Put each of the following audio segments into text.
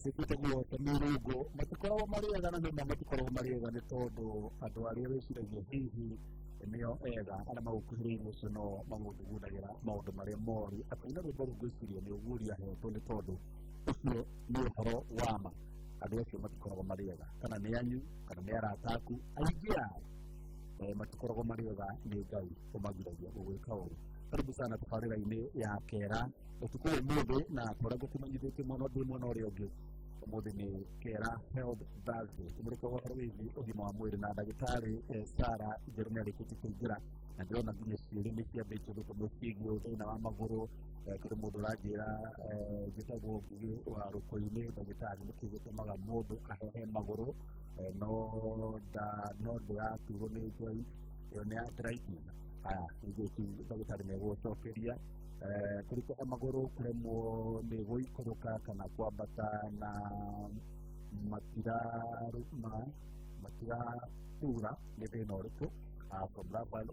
Sikutaguo tamirugo matukoragwo marĩega na nĩma matukoragwo marĩega nĩ tondũ andũ arĩa wĩciragia hihi nĩo ega arĩa magũkuhĩrĩirie ũcio no magũthugundagĩra maũndũ marĩa moru atĩ na rwĩmbo rũngĩciria nĩ ũguria hetwo nĩ tondũ ũcio nĩ ũhoro wa ma andũ acio matukoragwo marĩega kana nĩ anyu kana nĩ arata aku aingĩ ao matukoragwo marĩega nĩ Ngai ũmagiragia gũgwĩka ũru. Karibu sana tabarĩra-inĩ ya Kera ũtukũ ũmũthĩ na tũrĩa ngũkũmenyithĩtie mwena ũndũ mwena ũrĩa ũngĩ. Ũmũthĩ nĩ Kera Health Thursday tũmũrĩka ũhoro wĩgiĩ ũgima wa mwĩrĩ na ndagĩtarĩ Sarah Njerũ nĩarĩkĩtie kũingĩra na ndĩrona nginya ciũria nĩ ciambĩtie gũtũmwo ciĩgiĩ thĩna wa magũrũ. Kũrĩ mũndũ ũranjĩra gĩtagwo Ngugi wa Rũkũ-inĩ ndagĩtarĩ nĩkĩĩ gĩtũmaga mũndũ ahehe magũrũ no ndĩraturwo nĩ njoi ĩyo nĩ arthritis. Nĩgũkĩ ndagĩtarĩ megũcokeria kũrikũha magũrũ kũremwo nĩ gũikũrũka kana kwambata na matiratura nĩ thĩna ũrĩkũ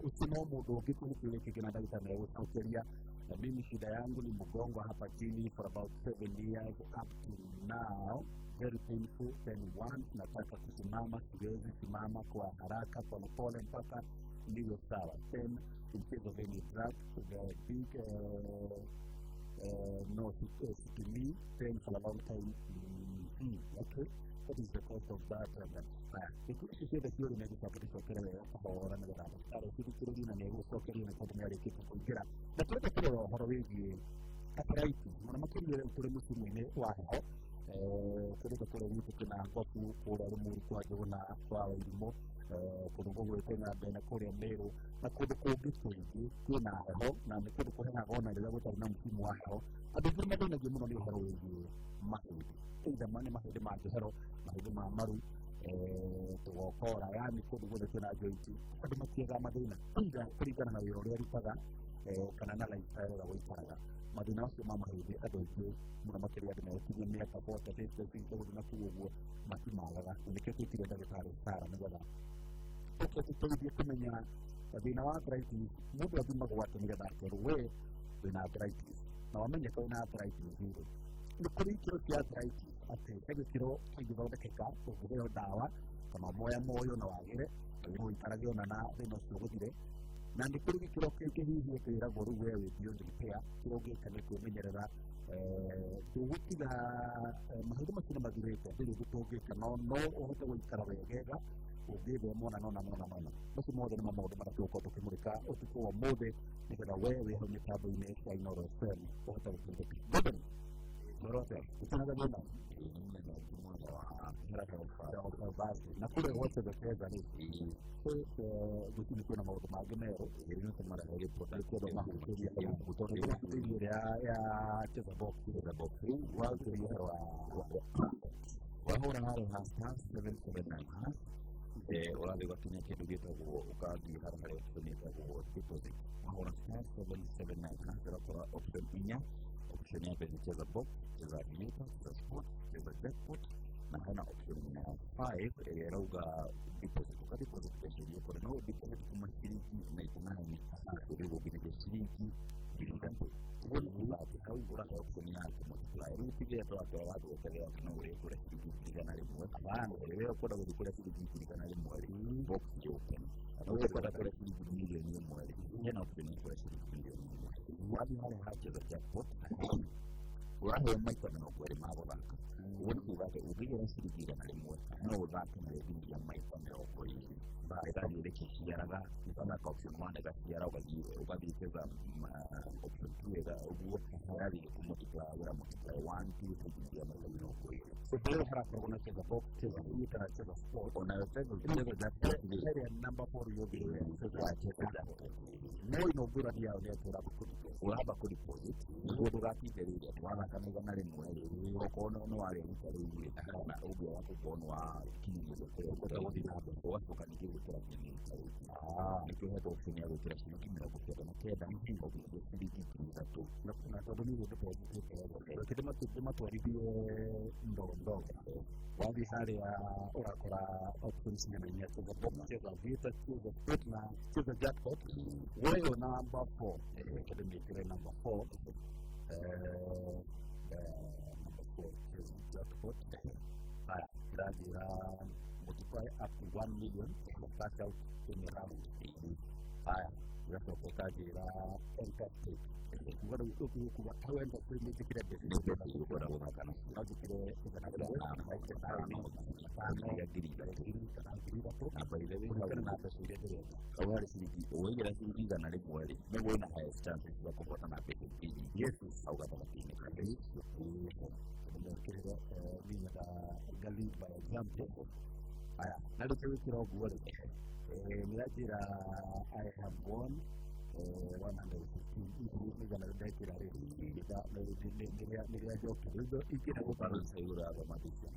ucio no mũndũ ũngĩ kũrĩkĩrĩa kĩngĩ na ndagĩtarĩ megũcokeria. Na mimi shida yangu ni mgongo hapa chini for about 7 years up to now, very painful. Then one nataka kusimama, siwezi simama kwa haraka polepole mpaka ndio sawa. Then in case of any drug, the big no to me then for a long time. Okay, what is the cost of that? Ikisikia kiyo nimekusafirisha kwa na gharama. Sasa sisi na negũcokeria na kũndũ nĩarĩkĩte kũingĩra. Na twende kũrora ũhoro wĩgiĩ arthritis. Mũno makĩria kũrĩ mũciĩ-inĩ wa heho. Kũrĩka kũrĩa gwitũ kwĩna ngobu kũrĩa Rũmuru kwa Njũgũna kwa Wairimũ kũndũ gwĩtĩna mbere kũrĩa Meru na kũndũ kũngĩ kũingĩ kwĩna heho na nĩ kũndũ kũhenaga ona rĩrĩa gũtarĩ na msimu wa heho. Andũ aingĩ mathĩnagio mũno nĩ ũhoro wĩgiĩ mahĩndĩ. Either nĩ mahĩndĩ ma njohero, mahĩndĩ ma maru, tũgokora yani kũndũ guothe kwĩna jointi. Andũ matiaga mathĩna kũringana na wĩra ũrĩa arutaga kana na lifestyle ya gũikaraga. Mathĩna macio ma mahĩndĩ andũ aingĩ mũno makĩria andũ mekinyia mĩaka 40 50 na kuoguo matimagaga. Nĩkĩo twĩtire ndagĩtarĩ Sarah nĩgetha tũteithie kũmenya thĩna wa arthritis. Mũndũ athimagwo atĩ nĩgetha akerwo we wĩna arthritis na wamenyeka wĩna arthritis rĩ nĩ kũrĩ ikĩro cia arthritis atĩ he gĩkĩro kĩngĩthondekeka ũngĩheo ndawa kana moyo na wagĩre na ũikarage ona na thĩna ũcio gũthire. Na nĩ kũrĩ gĩkĩro kĩngĩ hihi ũkĩragwo rĩu we wĩ beyond repair kĩrĩa ũngĩka nĩ kwĩmenyerera gũtiga mahĩndĩ macio nĩ mathirĩte ndĩrĩ gũtũngĩka no ũhote gũikara wegega ũngĩthemwo na nona. Macio mothe nĩmo maũndũ marĩa tũgũkorwo tũkĩmũrĩka ũtukũ wa ũmũthĩ nĩgetha we wĩ hau mĩtambo-inĩ ya Inooro FM ũhote gũteithĩka. Norote utanaga bwana na kule wote bekeza ni gutini kuna maũndũ mangĩ merũ nĩ tũmara report kwa mahũthĩri ya gũtondeka studio ya cheza box wahora haro hasta 779 ũrathiĩ ũgakinya kĩndũ gĩtagwo ũgathiĩ harĩa option ĩtagwo deposit wahora 779 ũgakora option 4 option ya mbere cheza box, cheza hilipa, cheza sport, cheza jackpot na hana option ya 5 ĩrauga deposit. Deposit pesa hiyo kwa no deposit kuma shilingi na ikunani urigo gine shilingi bilitatu wala au bora option ya multiply rupige to watu wakelewa kuna ule kule shilingi kulingana na mwe bana leo kwa sababu kule shilingi kulingana na mwe box open au kwa kule shilingi milioni mwe yana option kwa shilingi milioni wadi wale haja za jackpot wale maisha na kweli mambo baka ubona kuvuga ubwira sirigira na rimwe no uzake na ringi ya maisha yako hii baada ile kishiyaraga sana kwa option 1 gashiyara ubabiteza option 2 ga ubu yari kumutwa wala mutwa 1 2 3 ya maisha yako hii so bila haraka unacheza box cheza unacheza sport unacheza zile za area number 4 yobi so acheza no inogura dia ile tora uraba kuri deposit ngo gakite rire twana kamuga na rimwe okono no wale mutari na ubyo wako bonwa kinyo ko ko dina ko ko kaniki gukora kinyo nicyo head option ya gukora kinyo kimira gukora no keda ngo bigiti kitatu na kuna todo ni deposit ko kidema twaribiye ndo wadi hali ya urakora options nyingi ya kucheza vita cheza sport na cheza jackpot wewe number 4 academy number 4 jackpot haya multiply up to 1 million cash out in the round haya unaweza kutajira enterprise ngoro ukuwa hawenda kwenye kile ndio bora unakana hapo kile kana ya girida hapa ile kana na pesa ile awali siji wewe siji na limwe ndio na high chances za kupata na pesa hii yes au kama kile ndio kile mimi na gali by example haya ndio kile kwa niajira I have won 150 igana dakika ndio joke hizo ikina kwa balance hiyo ya matisha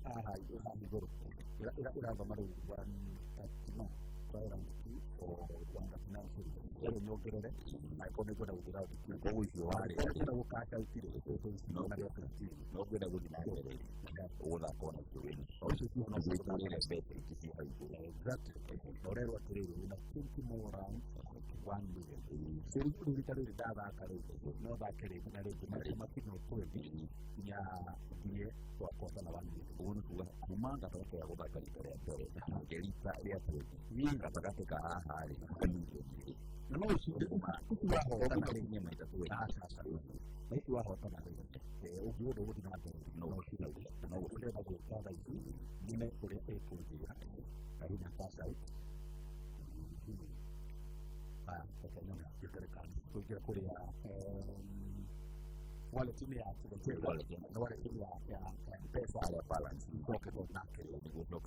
aha hiyo ndio ila kama ndio no kwa mtu kwa finance ile nyogerere aikone kwa udira kwa hiyo wale ndio ukaacha usiri ndio na ndio ndio kwenda kujinakere wala kwa nini also you know the better kisi hapo exactly orero atirero na 20 more rounds 1 million siri kuditare dada kare no ba kare kuna leo mapino kweli ya ndiye kwa kosa na 1 million uone kwa kumanga toka ya kubaka kare ya pole gelita ya pole winga takateka hali na no shida kwa hota na nyema itakuwa sasa hiyo hota na ubio ndio ndio no shida no ule na kwa hiyo nime kule kuja haina sasa kwa nini serikali kuja kule wale timu ya wale timu ya pesa ya balance toke na kile ndio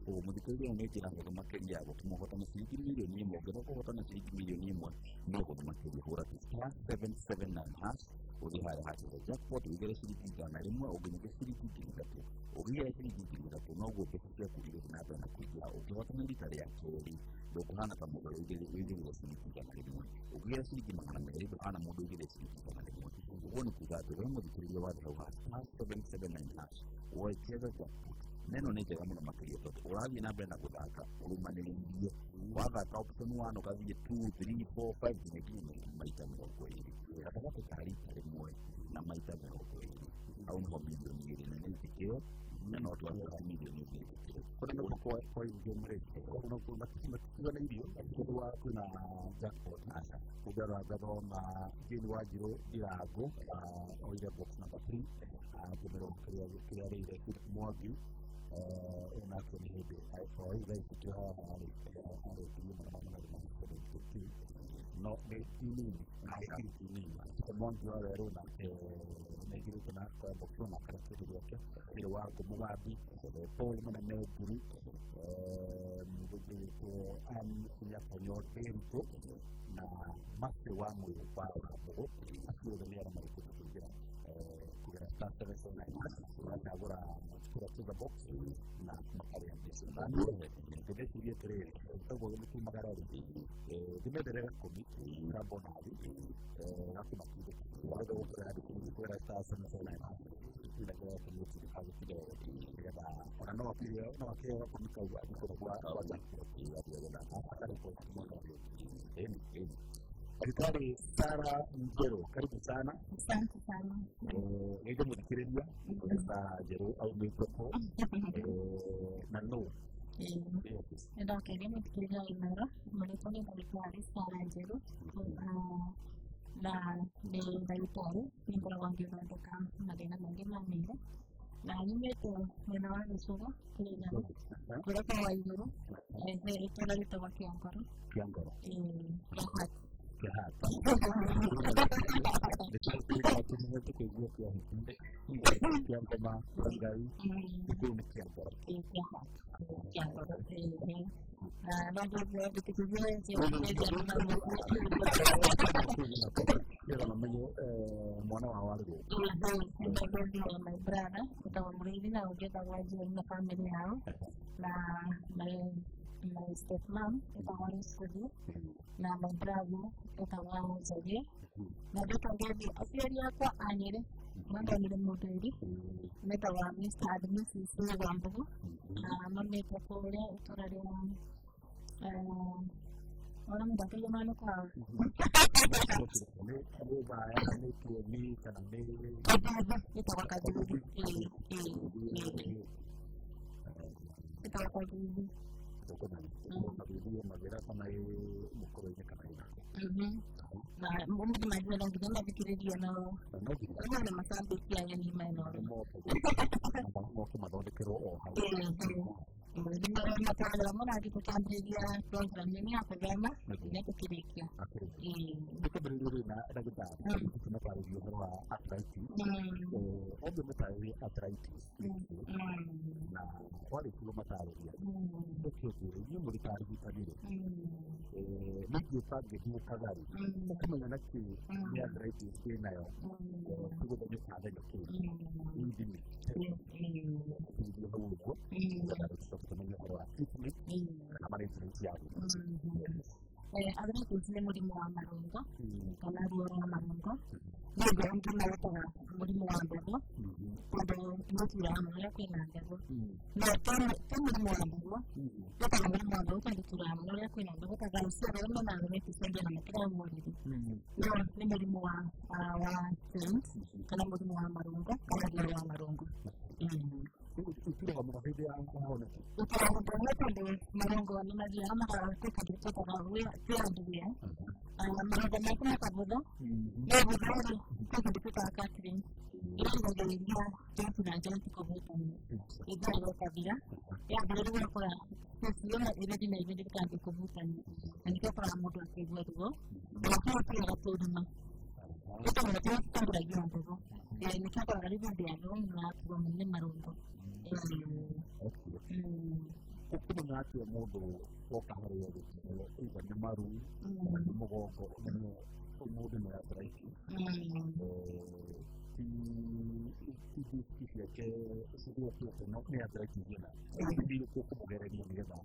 kwa mudikiri umeje na kwa makeli yako tumopata na shilingi milioni 1 kwa kupata na shilingi milioni 1 ndio kwa makeli hora 779 odi haya hati jackpot ugere shilingi za rimwe ugenye shilingi ngatu ugiye shilingi ngatu no go pesa kuri na bana kujia ukipata na litari ya kodi ndio kuhana kama ugere shilingi za rimwe ugiye shilingi magana mbili ana mudu ugere shilingi za rimwe uone kuzatu wengo dikiri watu hawa 779 wacheza jackpot neno nije kama na makali yote urabi na brenda kudaka urumaniliye waga ka option 1 ukazi 2 3 4 5 nyingine maita mdogo hivi nataka taarifa rimwe na maita mdogo hivi au ni milioni nyingine na nikio na watu wa milioni nyingine kwa nini kwa hiyo mrefu kuna kuna hiyo kuna jackpot hasa kugara gado na jini wajiro irago oile box number 3 kumero kile ile mwagi na kwa hiyo kwa hiyo kitu hapo no de tini na tini kwa mwanzo wa rona nigiri kuna kwa boxo na kwa kitu yake ile wako mwabi Paul mwana meburu mbuji kwa kunya ponyo tempo na mase wa moyo kwa hapo akiwa ndio na mariko kuja kwa starter sana na agora kwa box na makali ya pesa na ndio ndio trade kwa mtu magarari dimedere kobi rabona na kuna kitu wale wote hadi kwa sasa sana ila kwa mtu hapo kidogo ya na pia na kwa kumika kwa Daktari Sara Njero, karibu sana. Asante sana. Ndio mdikiria Sara Njero au microphone. Na no. Ndio kile mdikiria imara, mliponi Daktari Sara Njero. na nĩ ndagĩtarĩ nĩngoragwo ngĩthondeka mathĩna maingĩ ma mĩĩrĩ na nyumĩte mwena wa Gĩcũgũ Kĩrĩnyaga kũrĩa kwa Waigũrũ itũũra rĩtagwo Kĩongoro mwana wa Warũgũ my brother ũtagwo Mũrĩithi na ũngĩ ũtagwo Njeri na family yao na my stepmom ũtagwo Rĩcũgũ na my brother ũtagwo Njeri na ndĩtagwo aciari akwa a Nyĩrĩ mathomire Mũthĩri metagwo Mr. and Mrs. Wambũgũ na mamĩte kũrĩa itũũra rĩa orang bagaimana mana kau? Kita bakal dulu. Kita bakal dulu. Nah, mungkin macam orang kita nak fikir dia no. Ada masalah yang ni main no. Mau ke mana nak kira Dengan masalah mana kita cari dia program ini apa gama? Ini kira-kira. Kita berdiri nak kita. Kita nak tahu bahwa arthritis. Ada masalah arthritis. Nah, wali itu masalah dia. Betul. Ini boleh tahu kita ni. Ni kita jadi kagari. Kami nak ni arthritis ni nayo. Kita boleh tahu kita. Ini Ada kuncinya muri muamar itu, karena dua orang marungo, dia jangan kena lepas muri muamar itu, pada dua orang mulai kena jago. Nah, kan muri muamar itu, kita muri muamar itu kan dua orang mulai kena jago. Kita kalau siapa mana ada itu saja nama kita muri itu. Nah, ini muri muamar kalau muri muamar itu, kalau dua orang marungo. Itu kamu kasih dia apa? Itu orang pada marungo ni lagi ama kalau kita kita tahu dia dia. Marungo macam apa bodoh? Dia bodoh. Kita kita katakan. Ini jadi dia sudah jalan cukup betul. Itu adalah dia. Ya baru kita pula. Sesuatu ini di mana kita cukup betul. Dan kita pernah modal kedua tu. Kalau kita ada tu dulu. Kita mesti tahu lagi yang tu. Ya ini kita pernah lihat dia dulu nak memilih marungo. Aku mengaku modo waktu hari itu, itu maru, mogo, modo ni arthritis. Dia ke sebuah tu nak ni arthritis ni lah. Jadi aku bergerak ni juga.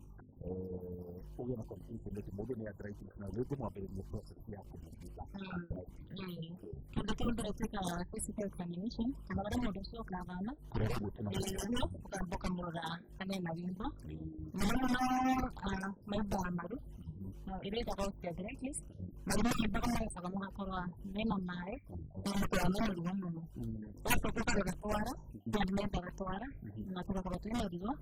Orang nak konflik dengan modo ni arthritis. Nah, itu mau beri proses yang aku buat. Kita kan berarti physical examination. Kalau ada modo shock lama, bukan murah. Kami lagi tu. Mana main baru. Ini kalau diabetes, mana kita kan ada sama orang memang naik, memang orang mana. Kalau kita ada tuara, dan memang tuara, maka kalau tu ada juga,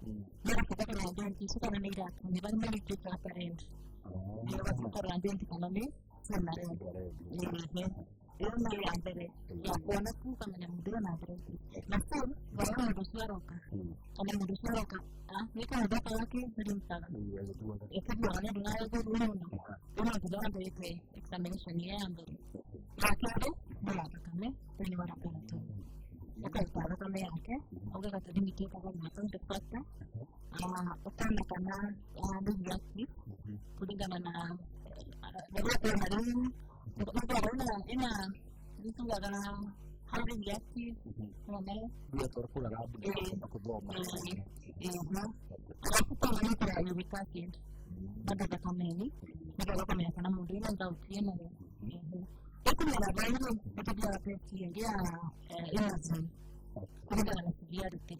dia kita kan ada yang kita kan ada, ni baru mesti kita parent. Dia kita kan ada yang kita ni, sebenarnya. Dia mesti ada. Ya, kalau tu kan yang muda ada. Macam kalau ada suara, kalau ada suara, ni kan ada lagi belum tahu. Itu bukannya dengan itu dulu. Cuma kita ada itu examination ni yang ada. Akhirnya berapa kami terima rapor itu. Oke, kalau kami ada, oke kata dia mikir kalau macam tepat tak. Utama karena ada lagi. Kemudian karena berapa hari ini itu enggak kena hari lagi. Mana? Dia terpulang aku bawa. Aku tahu ni terlalu dikasih. Pada kami ni, kalau kami akan mudi dan tahu dia mana. Itu mana baru itu dia pergi dia ini. Kemudian dia dekat.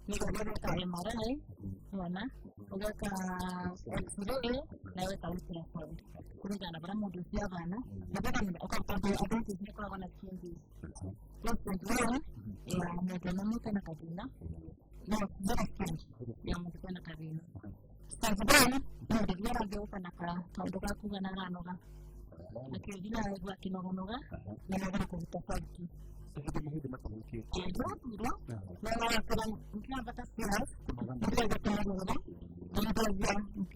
Ni kalau dia tak marah, mana? Kalau X-ray, naik tahu siapa. Kemudian apa mudi dia mana? Lepas ni, aku tahu ada tu dia kalau nak change. Terus kedua, mungkin kena kabina. No, yang mungkin nak kabin. Sekarang, dia lagi upah nak kalau aku kena rano kan. akiingia kwa kinogonoga na ndio kwa tofauti mahidi matamuki ndio na kuna mkipata stress ndio kwa kinogonoga ndio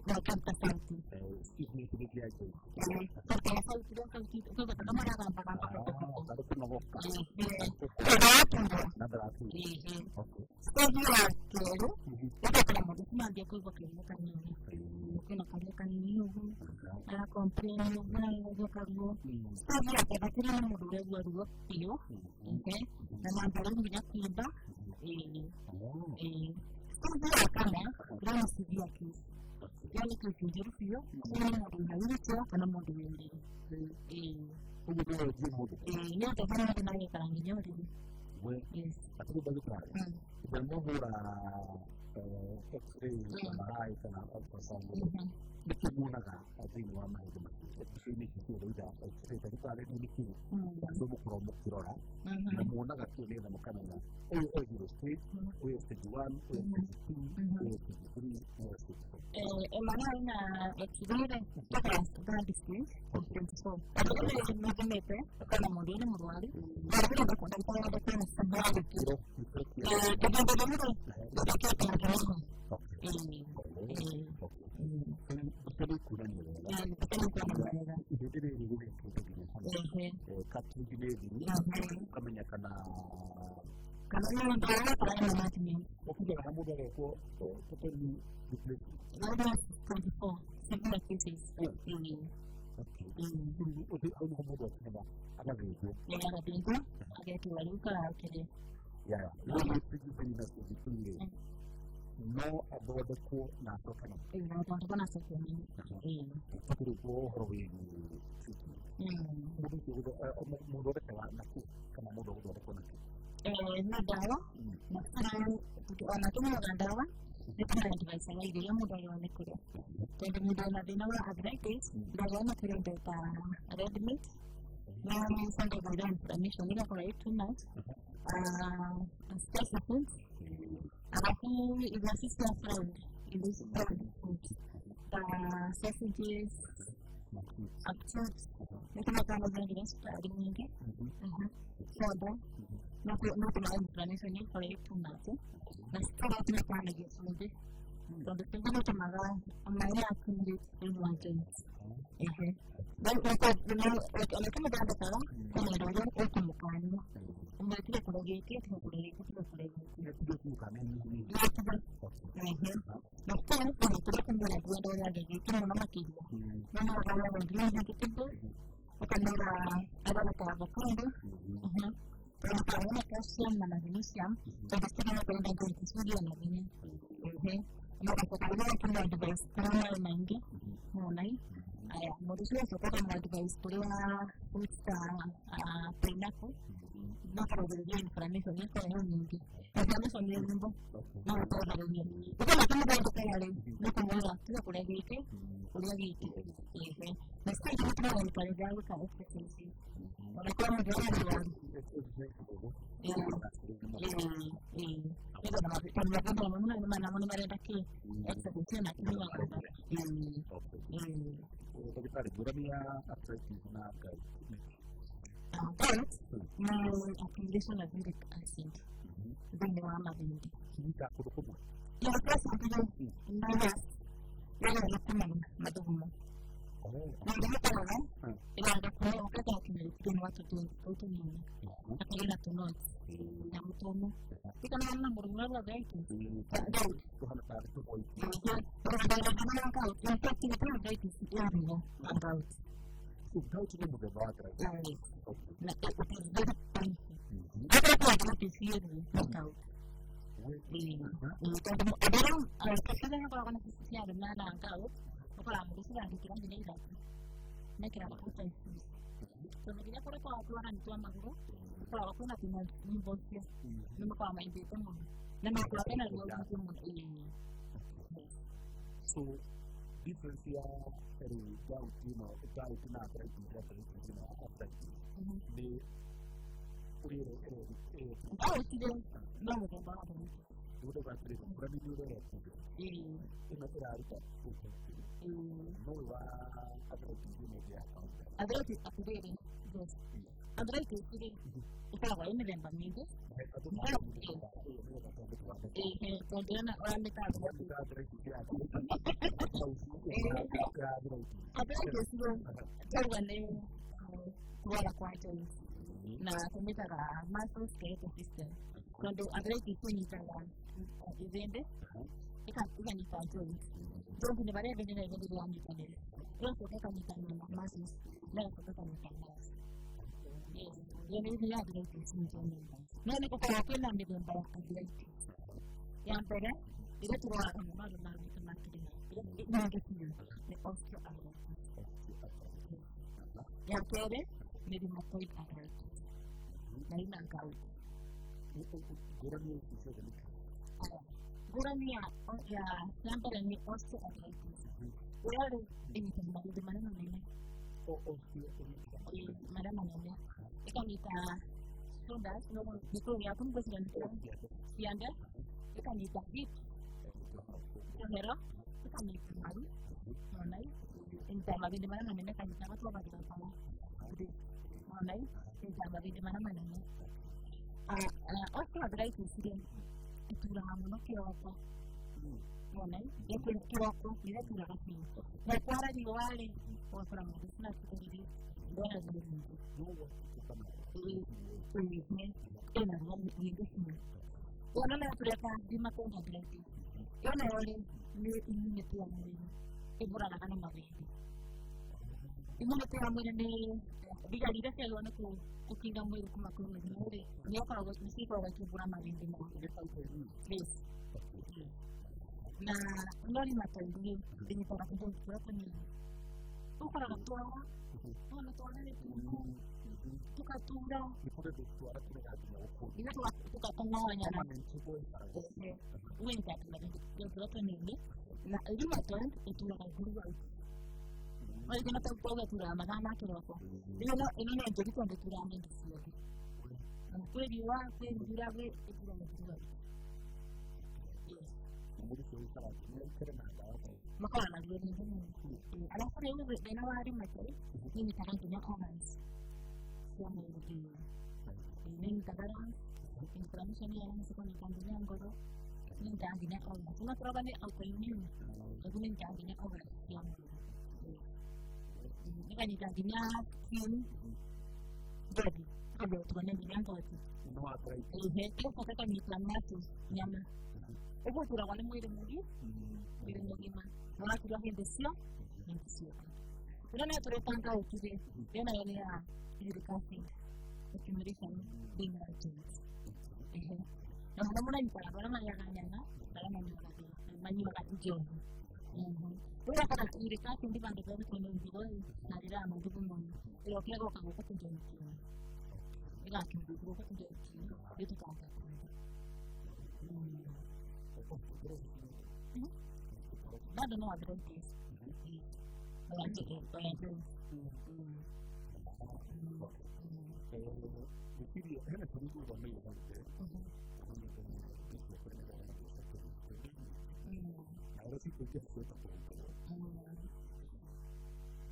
kwa tofauti sisi tumekia hiyo kwa tofauti ndio kwa kama kama baru tunawoka na berarti oke sedia kero itu kana mo kuma dia ko ba kero kan ni kana kare kan ni ala komplain na dia karo sedia ke bakira mo dure gua pio oke na mandara ni ya kiba sedia kana na sedia ki yani ko kijiru pio na mo dure hawicho kana mo dure udah dia modo ni ata kana na ni kana ni nyori yes aku bagi kali dan mau X-ray MRI kana ultrasound itu muna ka adin wa mai da mutum ne ke da X-ray da kale ne ke so mu promo kirora na muna ka ke da makana na o stage o stage 1 o stage 2 o stage 3 o stage 4 MRI na X-ray da distance so ada ni mepe kana modelo murwari baada ya kwenda kwa kana sababu kiro betul kurang ya. Jadi dari gue itu begini. Kaki gini ini kebanyakan karena yang pertama kalau macam ni. Oke, kamu dah lekor, betul ni dipilih. Ada 24 segment cases ini. Oke. Jadi kamu buat apa? Apa itu? Yang ada itu, ada tu lalu kalau kita. Ya, lalu itu juga dipilih. No aboda ko na to kana na to kana so ko ni ko ko horwi mudo da kana na ko kana mudo ko na na dawa na kana ana to na dawa ni kana device na ile ya mudo yo ne ko to de mudo na de na wa arthritis dawa na kire de ta redmit na sande ga dan permission ni ko right to night specific aku exercise friend ini friend sausages absurd itu makan lagi seperti ini soda nanti main permission ini kalau itu nanti setelah itu makan lagi seperti kalau itu kita makan mainnya aku di wajan dan untuk itu ada salah kemudian itu makan Umur tidak perlu gitu, tidak perlu gitu. Itu bukan ini. Nah, kalau tidak kembali dua lagi itu mana mati. Mana kalau begini gitu tu, akan ada apa tu? Kalau kamu kasihan mana ini siam, jadi kita perlu ganti video lagi. Maka kalau kita device kalau main dia, mulai. Ayah, modusnya sekarang ada device pula, kita pinaku. No creo que bien para mí son esto es un también son bien no todo lo bien porque la tengo que tocar no como la tía por ahí que me está yendo en para ya lo que es sí para que me diga pero nada más cuando me pongo una manera que esta funciona aquí no va tapi tadi duranya apa sih nak but accommodation of uric acid then the one of the kita kudu ya terus itu nanya ya kuma madumu na ndio kana ila ndio kwa wakati akimaliza watu tu nini akila tunot na mtomo kita naona murunga gaiti tu hana tahu tu boy Kau cuma berdebat, nah, itu very painful. Ada apa di sini? Tahu. Ada orang kadang kalau kena sisi ada mana kau, kalau aku sudah dikira jadi dah. Nak kira aku tahu. Kemudian kalau keluaran itu amak aku, kalau aku nak tinggal di bawah, nama kau main itu pun, nama keluarga nak buat itu pun ini. So difference ya dari jauh na terjadi di apa di oh tidak mau apa udah bateri berani juga ya ini material itu ada di media ada di aku deh ada di sini itu apa ini dan minggu kemudian orang kita ada di kuala kuacho na kumitara maso skate system quando avrei punitara vende e cantica ni tanto donc ne bare vende vende di anni con ele io so che cantica no maso la so che cantica io ne di altro che si intende non ne può quella mi deve andare yang pere itu turun akan malu malu itu mati ini nanti ne ostro ada yang pere maybe my point I heard. Maybe not go. Gurania, sampai ini osteoarthritis. Well, ini kembali di mana namanya? Mana namanya? Ikan kita sudah sebelum itu ya pun presiden sianda ikan kita hit. Kamera ikan kita malu, mana? Ini sama di mana namanya kan kita tuh apa kita tahu? Mulai mencabar di mana-mana nih. Osteoarthritis itu lama apa? Mulai dia kira-kira dia tidak kasih. Nah, cara diwali orang Islam itu dia ada di sini. Ini enak banget ini sih. Karena mereka di mata arthritis. Karena ini itu yang ibu anak mati. Ibu itu yang ini dia tidak selalu nak kucingkan murid kumakum lagi murid. Dia kalau mesti kalau kita pura main di mana dia tahu please. Nah, nori mata ini para kucing berapa ni? Tu kalau tua, ni tu katura. Ini tu katongnya na. Winter lagi dia berapa ni? Nah, ini mata itu lagi guru. Oleh kerana tahu tura mana tu aku. Ini jadi tu ada tura ni di sini. Aku dia tura itu dah tura. Maka anak dia ni. Anak saya ini benar hari macam ini sekarang punya comments. Yang ini sekarang informasi yang sekarang kandinya angkoro. Ini kandinya orang. Cuma problem ni aku ini. Aku ni kandinya orang yang ini kan kandinya jadi kalau tuannya bilang kalau itu. Itu pakai kan iklan masuk nyaman. Itu sudah awalnya mau lagi mah. Orang sudah hendak Sudah nak terus tangkau tu dia. Dia nak ni edukasi, accumulation dengan jenis. Yang mana mula ni kalau orang yang nak, kalau mana makan hijau. Orang kalau edukasi di mana kita tu ni hijau, nanti dah mampu pun. Kalau kita kau kamu tu hijau. Kita kau tu hijau. Itu kau. Ada no advantage. Jadi هنا تريد ضمير عرفتي كيف تقول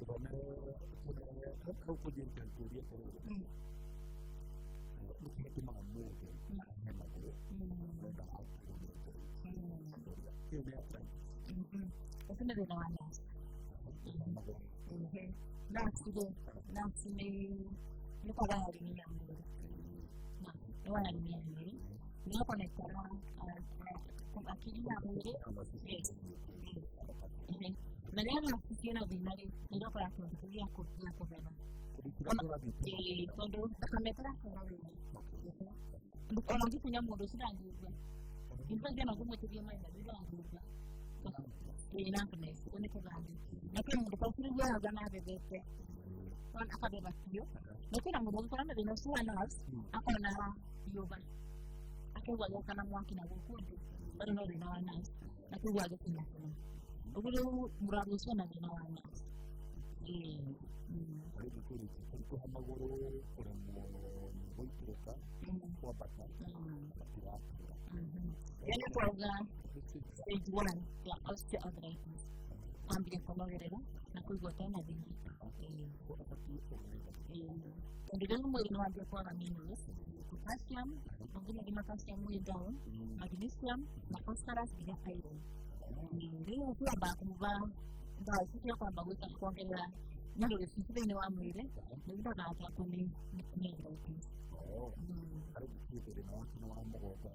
وانا هو كل يوم تقولي ممكن مع مو itu dari mana? Nasi ini pada hari ini yang nah, lewat hari ini dia konektor akhirnya ini Maria nasi kira binari dia para dia aku bela quando kamera orang itu punya modus dan juga itu dia nak buat dia main dia juga ini nak ni ini kebetulan tapi modus itu dia agak nak bebek kan apa bebek dia tapi nak modus kan ada nasi anas apa nak yoban aku buat karena mungkin aku pun baru nak anas aku buat itu nak aku murah lusuh nak anas itu hamba guru orang mau buat mereka buat apa Yani program stage 1 ya osteoarthritis. Ambia kunogerera na kuigua tena thĩinĩ. Ndio mwĩrĩ nĩ wambia kwaga minerals, potassium, nginya calcium wĩ down, magnesium na phosphorus nginya iron. Rĩu kwamba kũva ndawa ici cia kwamba gwĩka kuongerera minerals thĩinĩ wa mwĩrĩ nĩguo ndagakua nĩ arthritis. Karibu kitu na watu wa mgongo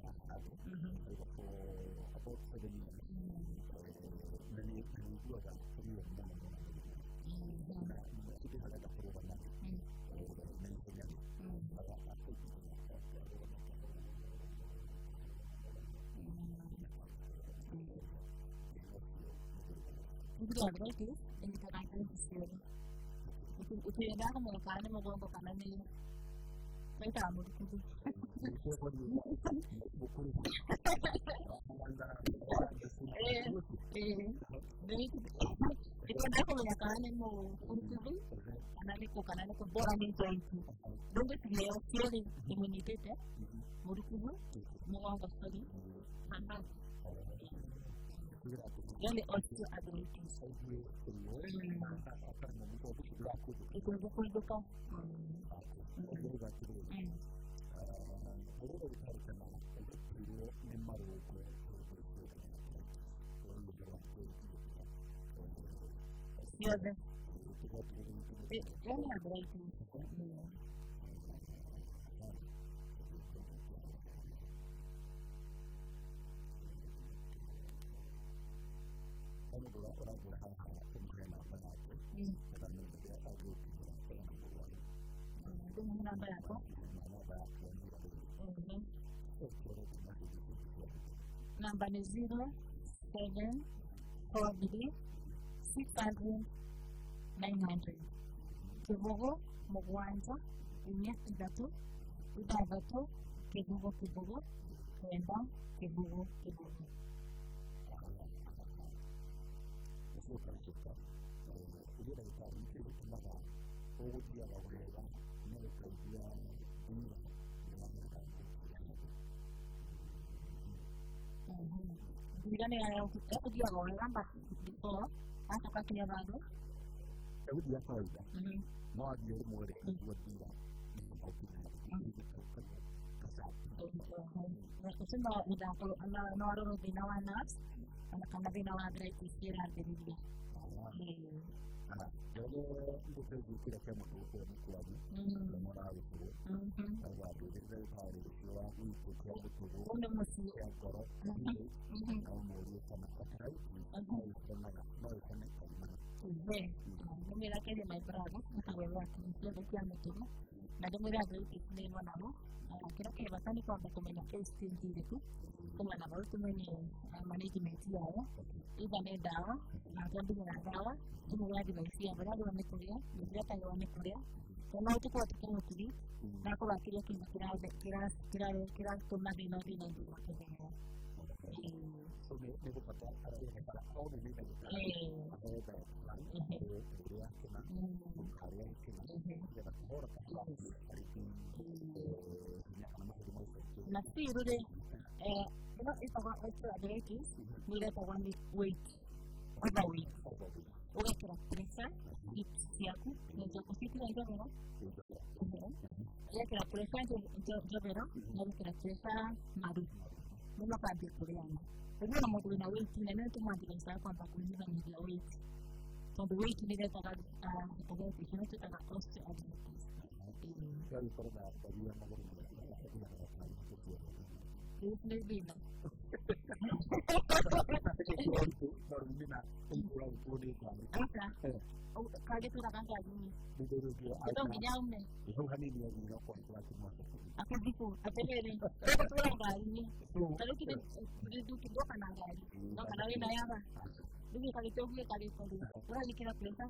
about 7 years. Many people are free of money. Kitu halala kwa wana. Ndio arthritis ni kama ukienda kama ukana mgongo kana ni kaita mtu ikienda kama kana mo kurukudu kana ko bora ni joint donge leo sioni immunity murukudu mgongo sali yani osteoarthritis ikivuka siade yani arthritis namba yako namba ni 0743600900 kibogo mugwanja inya ithatu ithathatu kibogo kenda kibogo Digane ya kudia gore ramba dito hata kati ya bado kudia kawaida no adio mwere kudia na kusema udako na waro dina wanas kana dina wa arthritis kira diridia Yo ndio kile kama kwa mkwani mwana wangu sababu ndio pale kwa una masi koro au mwili kama katrai mira que de más bravo atawewa ndio kia mtu na ndio mira arthritis ni mwanao kila que bastante cuando comena este directo como la volta mwenye management yao ida ne dawa na ndio na dawa ndio wadi baisia bado wamekulia ndio hata wamekulia kama utakuwa tukimutili na kwa kile kitu kila tuna dino ndio so ne kupata araya para au ni ndio nafikiri ndio itakuwa osteoarthritis ni ile kwa weight overweight ukakira pressure yako ndio kufikia ndio no kira pressure ndio vero na kira pressure madu ndio kwa kuliana ndio na mtu na weight na ndio tumwandikia kwamba kuliza ni weight so the weight ni ile kwa arthritis ni kwa osteoarthritis Kali para da tabia na maybe no kage tu kan kaji itu gini itu kan ini yang kita kuat semua aku gitu apalagi itu tu orang kali kalau kita itu kita kan kali no kalau ini naya apa ini kali itu gue kali itu orang dikira pelita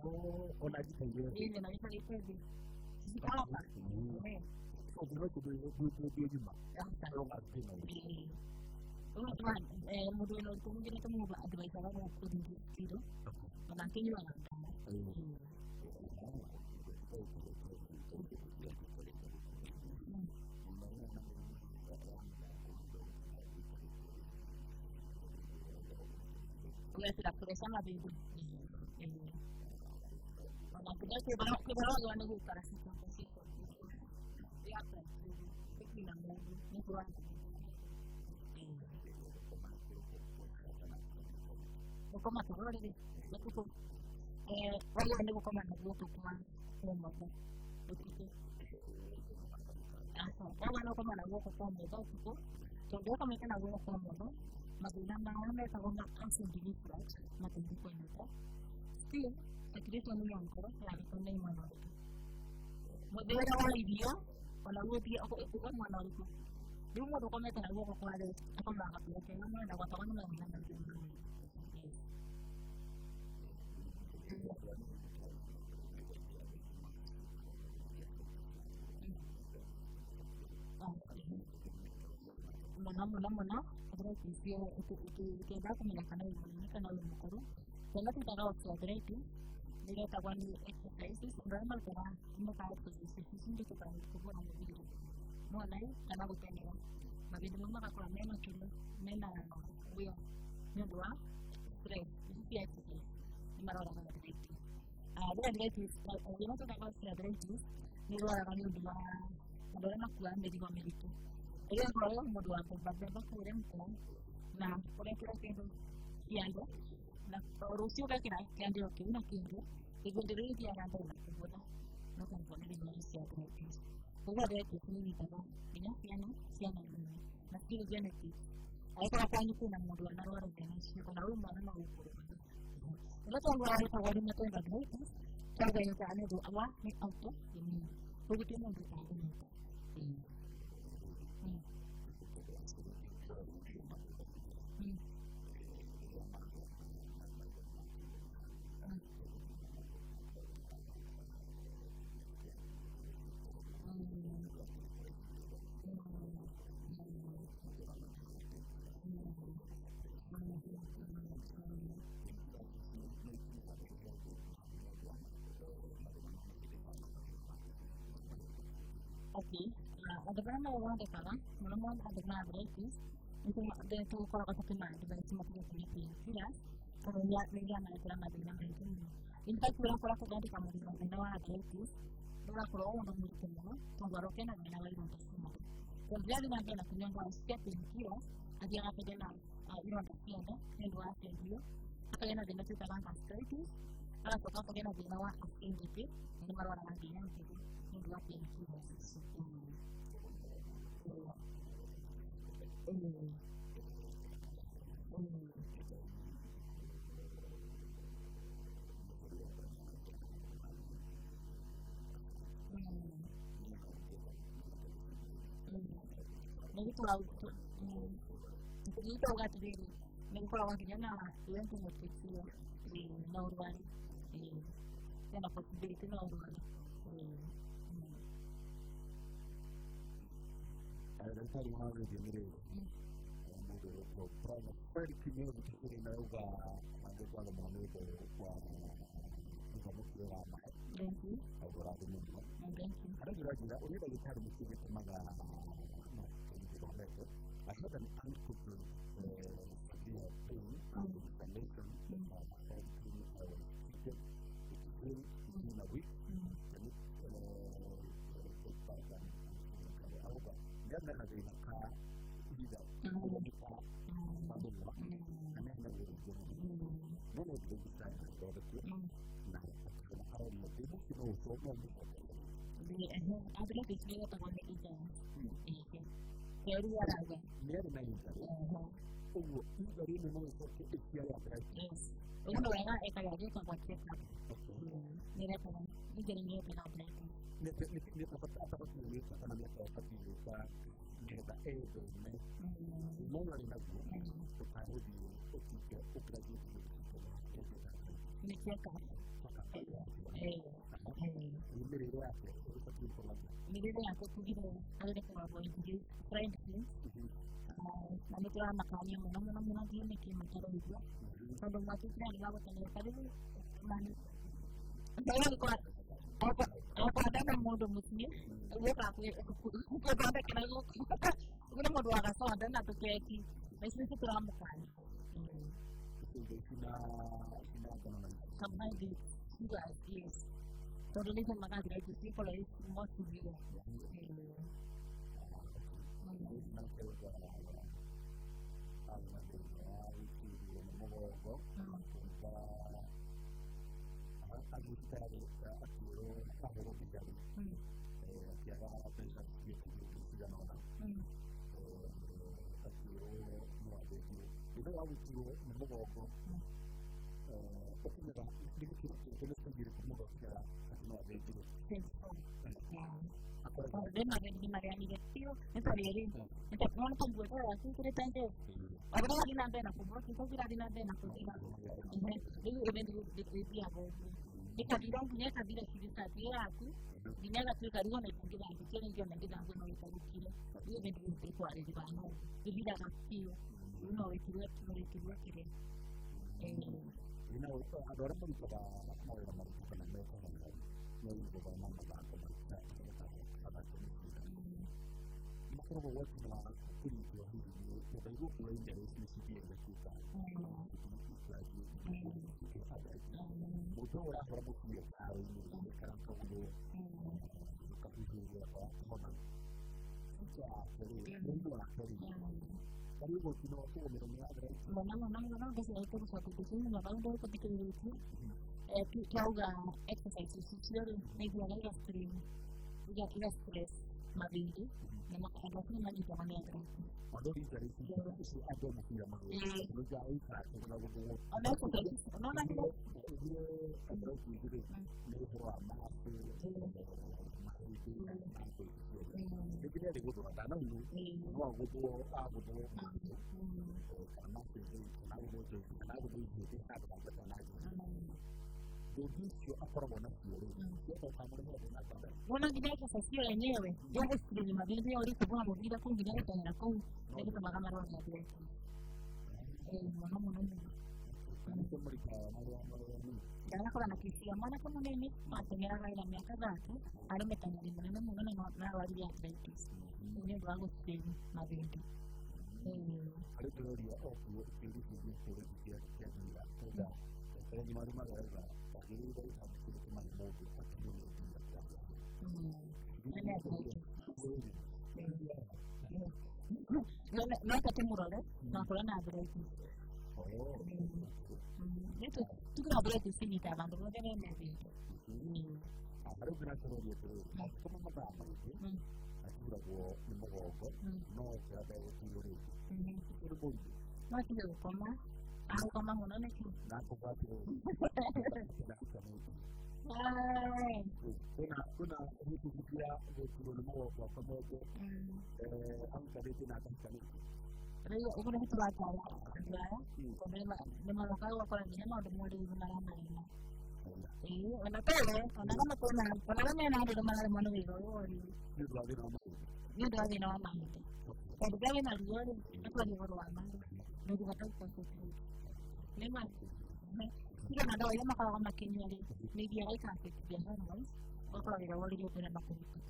oh lagi saja ini lagi kali itu sih apa Obro kudu dia juga. Kalau nggak sih nih. Tuhan, modul itu mungkin itu mau advice apa mau kudu gitu. Nanti juga nggak. kumetera pressure mabibi ona kudake bana wana gukara siko yapa kila mungu ni kwa kama torori kuko wale ndio kama ndio kwa moto ukike wana kama na wako kwa moto kuko ndio kama kana wako kwa moto magina maana kama kansi ndivyo na ndivyo ndio still akidito ni yanko ya kuna imani modera wa hivyo wanawotia kwa mwana wako ndio moto kama kana wako kwa wale kama hapo tena na kwa sababu na mana terus dia itu aku menyatakan ini karena lu mukuru karena kita tahu saudara itu dia kawan exercise normal karena mereka posisi itu kita cukup orang lebih mulai karena bukan ya bagi dulu maka kalau memang kita mena dia dua tres itu exercise lima orang itu dia itu dia masuk ke saudara itu ni orang yang dua ada nak kuat jadi kami itu Ele agora mudou a companhia da Corinthians, na Corinthians que anda, na Rússia que na que anda aqui na Kingo, e quando ele ia andar na Kingo, não tem como ele não se atreve. O cara que ele está lá, ele não se anda, na Kingo já não tem. Aí para quando tu não mudou na hora de não se quando o mano não foi. Ele está agora para agora não tem nada, tá ganhando a ane do agora nem auto, porque tem um detalhe. Okay, ada berapa orang sekarang? Mula-mula ada berapa berarti? Itu ada tu kalau kata kena ada berarti macam ni jelas. Kalau lihat mana itu nama dia nama itu. Intai kurang kalau di kamar dia nama ada itu. Kalau kalau orang itu semua, tunggu kan ada nama itu semua. Kalau dia di mana nak punya orang step ini kira, ada yang apa dia nak, itu ada siapa, yang dua dia. Apa yang ada nanti kita akan kasih itu. Kalau kita apa yang ada nama asing gitu, ini baru orang dia gitu. Dua pintu jadi kalau itu agak jadi mungkin kalau waktunya nah yang punya kecil di Norway yang dapat beli itu Norway ada tadi mana dia mire untuk program perikimnya begitu na uga ada kalau mau itu kuat kita mesti ramai agora ada mungkin ada juga ini bagi cari mesti itu maga asal dan angkut dia ini connection itu nabi jadi dan ada di maka tidak kita babullah karena ada begitu mana itu bisa begitu nah kalau lebih mungkin untuk di ada lagi cerita tentang itu jadi ada dia ada main oh itu dari memang seperti istilah berarti itu memang kayak gitu kan kita ini apa ini jadi ini apa ini apa ini karena mereka seperti itu kita itu mau lari lagi supaya di ukra gitu ini siapa ini dia ini dia aku pergi ada di kamar boy jadi friend nanti kalau makanya mana dia mikir itu kalau masuknya di bawah tadi mana saya kuat apa ada yang mau muslim gue aku ada kena gue mau dua rasa ada atau kayak masih itu terlalu kan carbohydrates, sugars, yes. Totally from carbohydrates, people are more severe. Problema di Mariani Vestio, e pareri. E te non con due ore, tu tre tante. Avrò di una bella, come ti puoi dire di una bella così. Io vedo di via e capirò che dire che sta tirato, di me la tua carriera è più grande, che non è grande non è utile. Io vedo di cuore di vanno, di vita cattivo. Uno è più che adoro molto la nuova marca nel mio canale. Noi dobbiamo andare ma trovo qualcuno finito che dai gruppi è interesse si pierde tutta molto ora però molto io caro il caranco lo capisco la cosa già non la tapi continuo come non mi avrei non che sei tutto sotto questo ma quando ho capito più yoga exercise succede nei due ragazzi udah stress mabindi memang ada pun lagi zaman yang ada di dari itu ada mungkin yang mau lu jauh kan kalau mau ada pun no lagi ada gitu deh dari programa jadi dia itu tanam dulu mau butuh karena itu ada giudizio a prova fiore io sto parlando di una cosa una di quelle sessioni è neve io che scrivo ma io ho detto buona movida con video che era con deve che magari non è vero non karena kalau anak istri yang mana kamu ini matanya lain yang kagak ada metanya di mana mungkin nggak lagi yang bagus ini bagus sih mabindi ada juga dia dia saya di mana jadi dari satu cuma mobil satu dulu no ketemu deh nah kalau ada itu itu kan boleh di sini kan bang kalau dia nggak itu baru kena suruh dia terus kamu pertama itu aku udah mau no saya ada itu udah boleh masih ada koma aku koma mana nih aku baca kuna itu dia itu mau apa mau aku tadi tidak akan kami Pero uno itu baca ya, problema memang kalau ini mau mau di mana mana. Iya, mana tahu, mana yang ada di mana itu. Dia lagi nama itu. Kalau dia yang ada itu lagi berdoa mana. Dia juga tahu konsumsi. Memang, jika ada yang kalau makin nyari media itu kan biasa kan. Kalau dia awal dia pernah makan itu.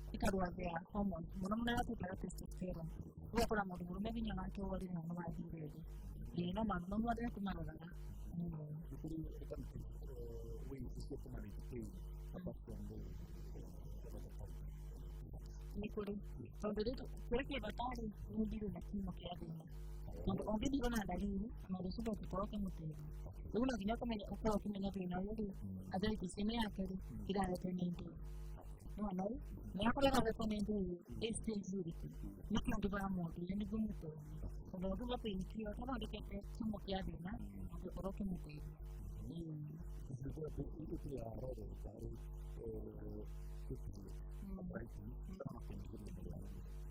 Kita dua dia hormon, mana tu pada testosteron. Dia kalau mau dulu mungkin yang aku awalnya mau mati dia. Dia nama ada tu mana lah. Itu kan itu cuma itu apa yang ini kalau itu mereka bertahu ini nanti mau kiat ini. Kalau orang di mana dari ini, ada sudah dibawa ke musim. Lalu lagi nak kalau kita menyebutnya itu ada di sini akhir tidak ada peneliti. Mana? Mereka kalau ada peneliti, STZ itu. Mungkin di bawah modal ini begitu. Kalau tu apa ini kita kalau ada kita semua kiat ini, ada orang ke musim. Itu ya orang dari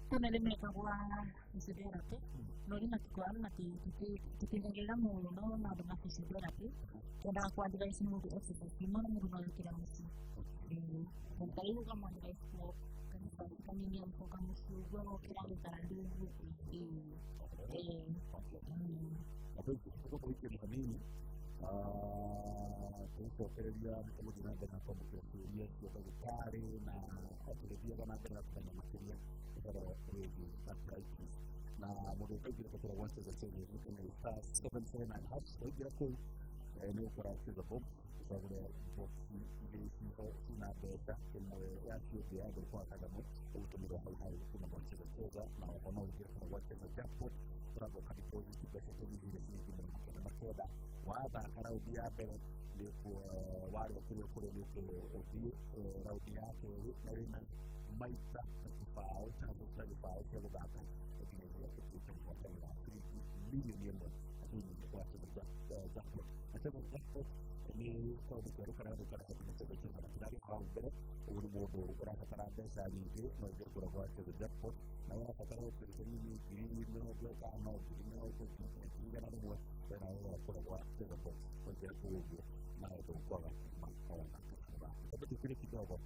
Kung mereka buat sejarah tu, lagi nak kuat nanti kita tinggal mulu, no ada nak sejarah tu. Kalau aku ada dari semua tu ekspor, mana mulu nak kita mesti. Dan kalau itu kamu ada ekspor, kan kami ni yang kamu suruh kita ada dulu. Tapi kita boleh kita ni. Questo per dia kemudian dengan komunikasi dia juga dicari nah dia kan ada dengan materia pada review subscribe na mudokaigira kutoka wancha za sasa ni star 779 hash kugira ku ni ukora kuza bob sababu bob na beta kuna yake ya kwa kadamu utumira hai kuna wancha za sasa na wanaoingia kwa wancha za japo sababu kadipo kibasa hivi ni makoda waba karaudi yake ni kwa wale kule ni raudi yake na maisha kifaa chanzo cha kifaa cha kubaka kwa kitu cha kwa milioni ya dola lakini kwa sababu japo nasema japo ni kwa sababu kana kwa sababu au mbele ulimwengu unataka pesa nyingi na ndio kwa sababu japo na unataka pesa nyingi ili ndio kwa kama ndio kwa kinga na ndio kwa sababu kwa sababu na ndio kwa sababu kile kidogo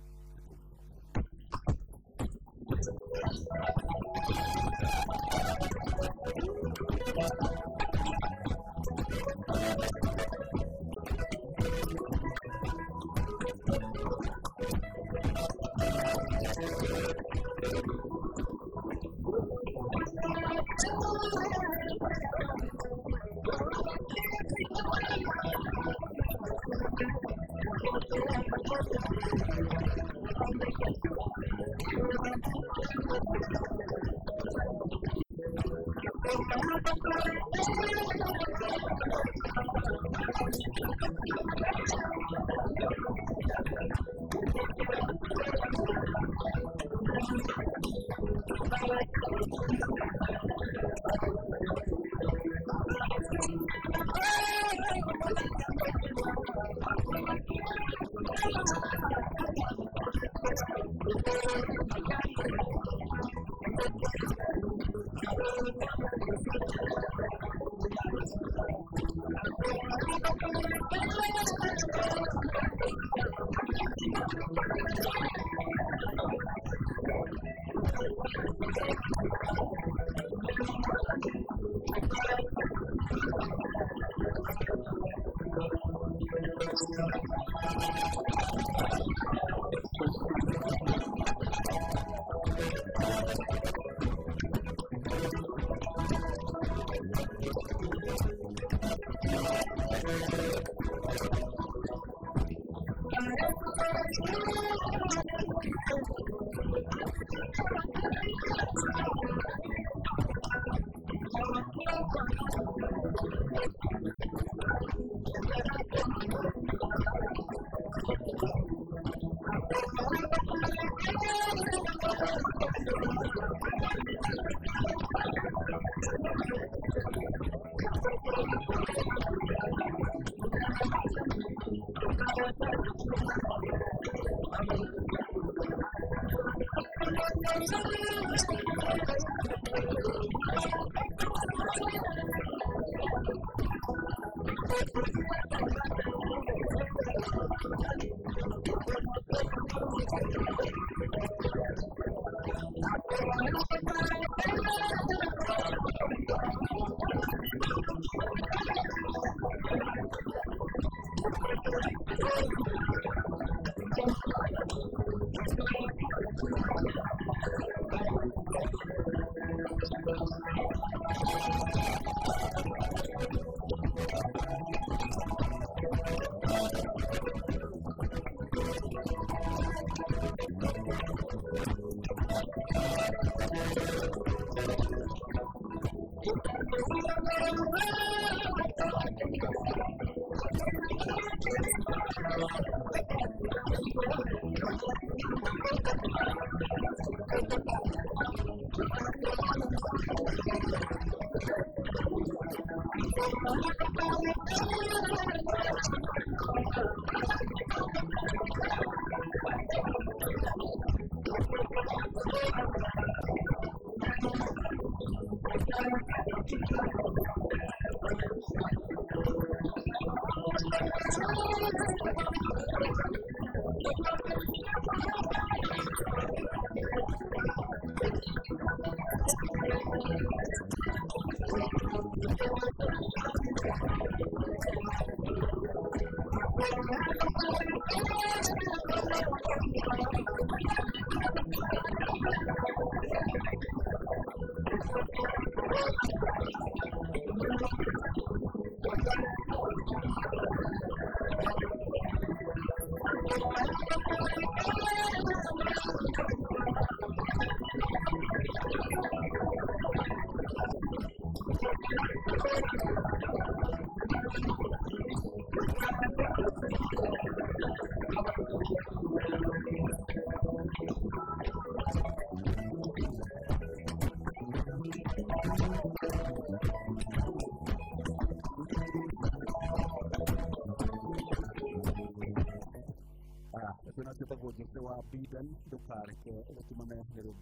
Kita voce wa bidan do fare che ultimamente ero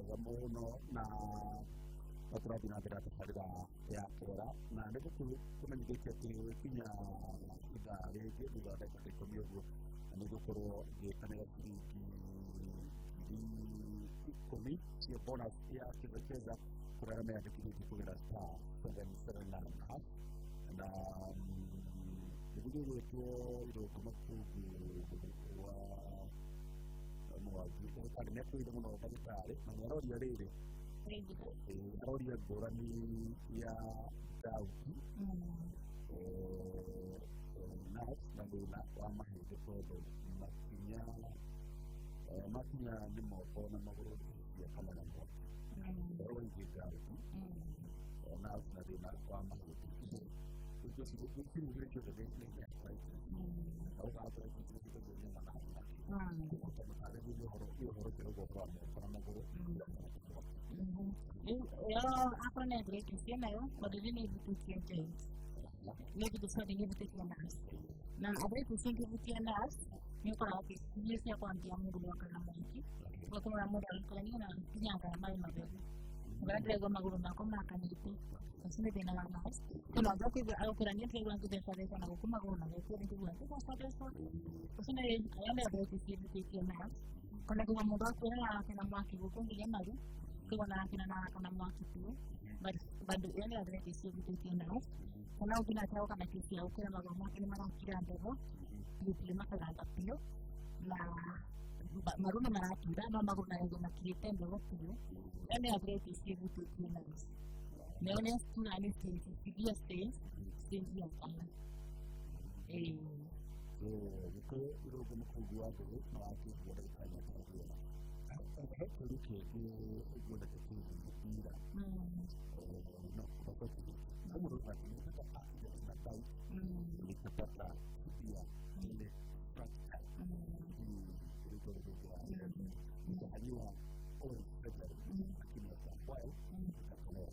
gamono na otra di nada da fare da ya era na ne ko come ni che tinya da rege da da che come io ne do pro che canale di come si buona sia che da chiesa veramente che di quella sta per essere la na video itu cuma ada network itu mau pakai tarik, mana dia ada. Kalau dia borang dia tahu, nas nanti nak lama itu tu maksudnya ni mau kau nama guru dia kalau nama orang kita nas nanti nak lama itu. Itu sih juga ni kalau apa itu kita boleh mana. Ada video horor kalau gua pernah guru. Apa nih great sih na yo, pada ini itu kian Maybe the setting is the nas. Now, I think we think with the nas, you can have it. You see upon the Amudu Kalamaki, but when I'm more than Yanka, my mother. When I go Maguru Nakomaka, it's maybe in our house. You know, that is our Ukrainian went to the Father and Okumaguna, they couldn't do it. What's that? Personally, I am able to see the nas. When I go on Mudaka, and I'm walking with the Yamaru, go on and I'm walking to you. But the area that is the nas. Kalau kita tahu kan kita tahu kalau orang ini mana kira ada, kita makan ada pio, lah baru mana kira, baru mana yang kita tahu pio, ini ada itu itu nas. Neones tu ani dia stays, dia kan. Itu como kubuat itu mati buat kita tahu. Kalau kita buat itu tidak. No, apa tu? Kamu rumah ini kita tak tahu. Kita tak tahu dia ini praktek. Itu kita hanya orang saja. Kita tak tahu. Kita kalau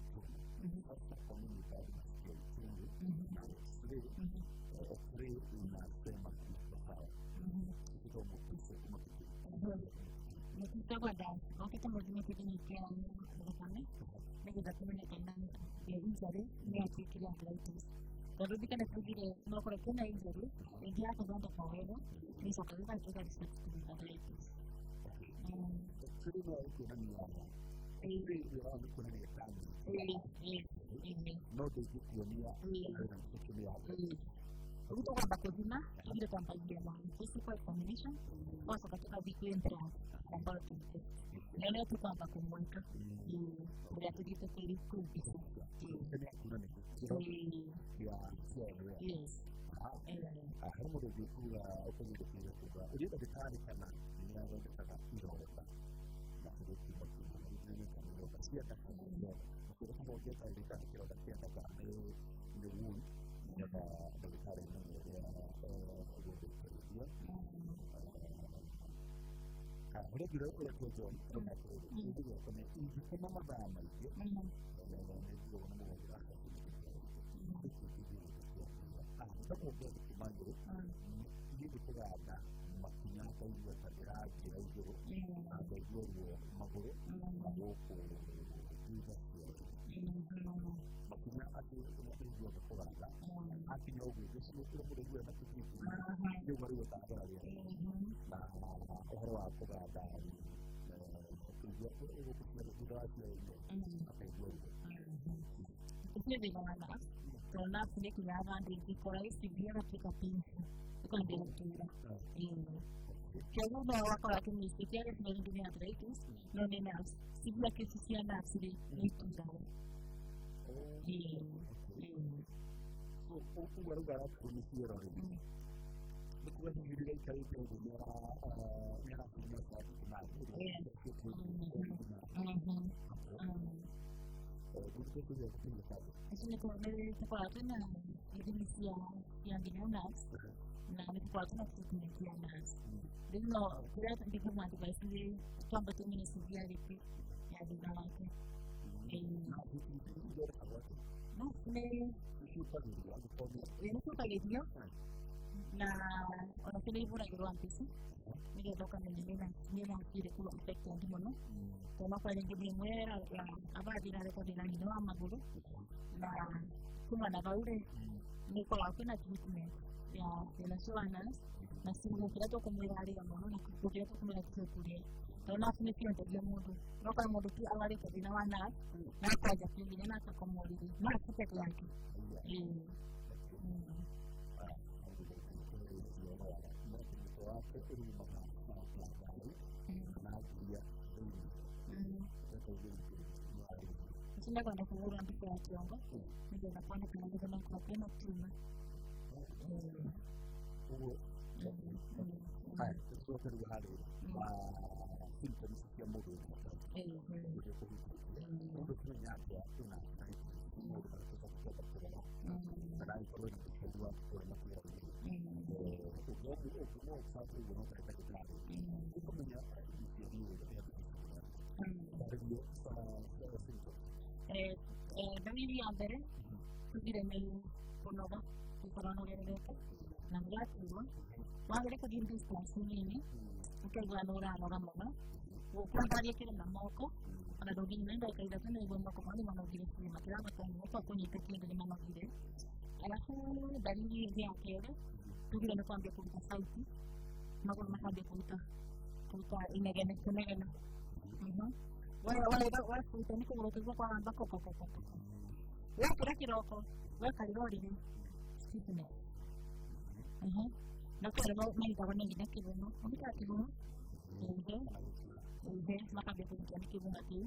kita komunikasi masih tinggi. Free una tema kita tahu. Itu mungkin semua itu. Kita guarda, anche se non mi chiedi che è una cosa, ne vedo come ne tengono e usare neanche che la traduco. Però di che ne puoi dire, no, quello che ne usare, e già che quando faremo, mi sa che devo fare rispetto alla traduco. Credo che non mi amo. E io amo con le tante. No, di che mia, non so che mi amo. Untuk apa kedua, kita tanpa dia physical combination, also katika vitu entre ambao tunataka. Neno tu kwamba kumweka ndio tulipo kiliku bisa. Yes. Hapo ndio kula hapo ndio kula. Ndio daktari kama ni yangu nataka kuondoka. Na ndio kama ndio kasi hata kama ndio kama ndio daktari kila daktari kama ndio dapat dari dia. Udah juga udah tujuan, itu juga kena itu kena mana dia. Itu juga mau bergerak. Kita mau ke mana? Ini kita ada maksudnya apa juga tergerak dia itu. Ada juga mau maksudnya aku mungkin juga berkurang lah. Akhirnya aku justru sudah mulai nak fikir. Dia baru tak ada dia. Nah, orang aku ada. Kerja aku kerja sudah ada. Apa itu? Itu dia mana? Karena punya kegiatan di Korea sendiri kita pintar. Bukan dia kira. Kalau bawa kalau aku mesti ada sebagai dunia terus, nona sebelah kesisian nafsu itu tahu. ugarugara kumisiro because you really carry the na wanapenda hivyo na yule wampisi nige doka nina kile kulo effect ndi mono kama kwa nyingine mwera ya abadi na rekodi na ndio amaguru na kuma na baure ni kwa kuna treatment ya insurance na singo kila to kumwera ali ya mono ni kuja kumwera kile na funi pia ndio modo roka modo tu awali kwa dina wana na kwa jafi na kwa modo na kupe yake Sina kwenda kuona mtu kwa kiongo. Ndio napenda kuongeza na kwa pena tuma. Hai, sio kwa hali. Symptoms ya modo. Ndio tunyapo tuna. Kadang perlu dua orang satu orang terkait dengan itu menyatakan dari dia ada tidak mahu ponoga corona ini nanggat itu mana mereka di distance ini mungkin orang mana bukan tadi kita nama aku ada dua ini dari kita tu ni bukan aku mana mana gila ni macam apa aku ni kecil dari mana gila aku dari dia akhirnya tu kita nak ambil kuota sauti makon makabe kuota inagana kunagana wala kuota ni kuota kwa bako wala kila kiroko wala kalori ni sipne na kwa sababu mimi kwa nini ndio kibono mbona kibono ndio makabe kuota ni kibono tu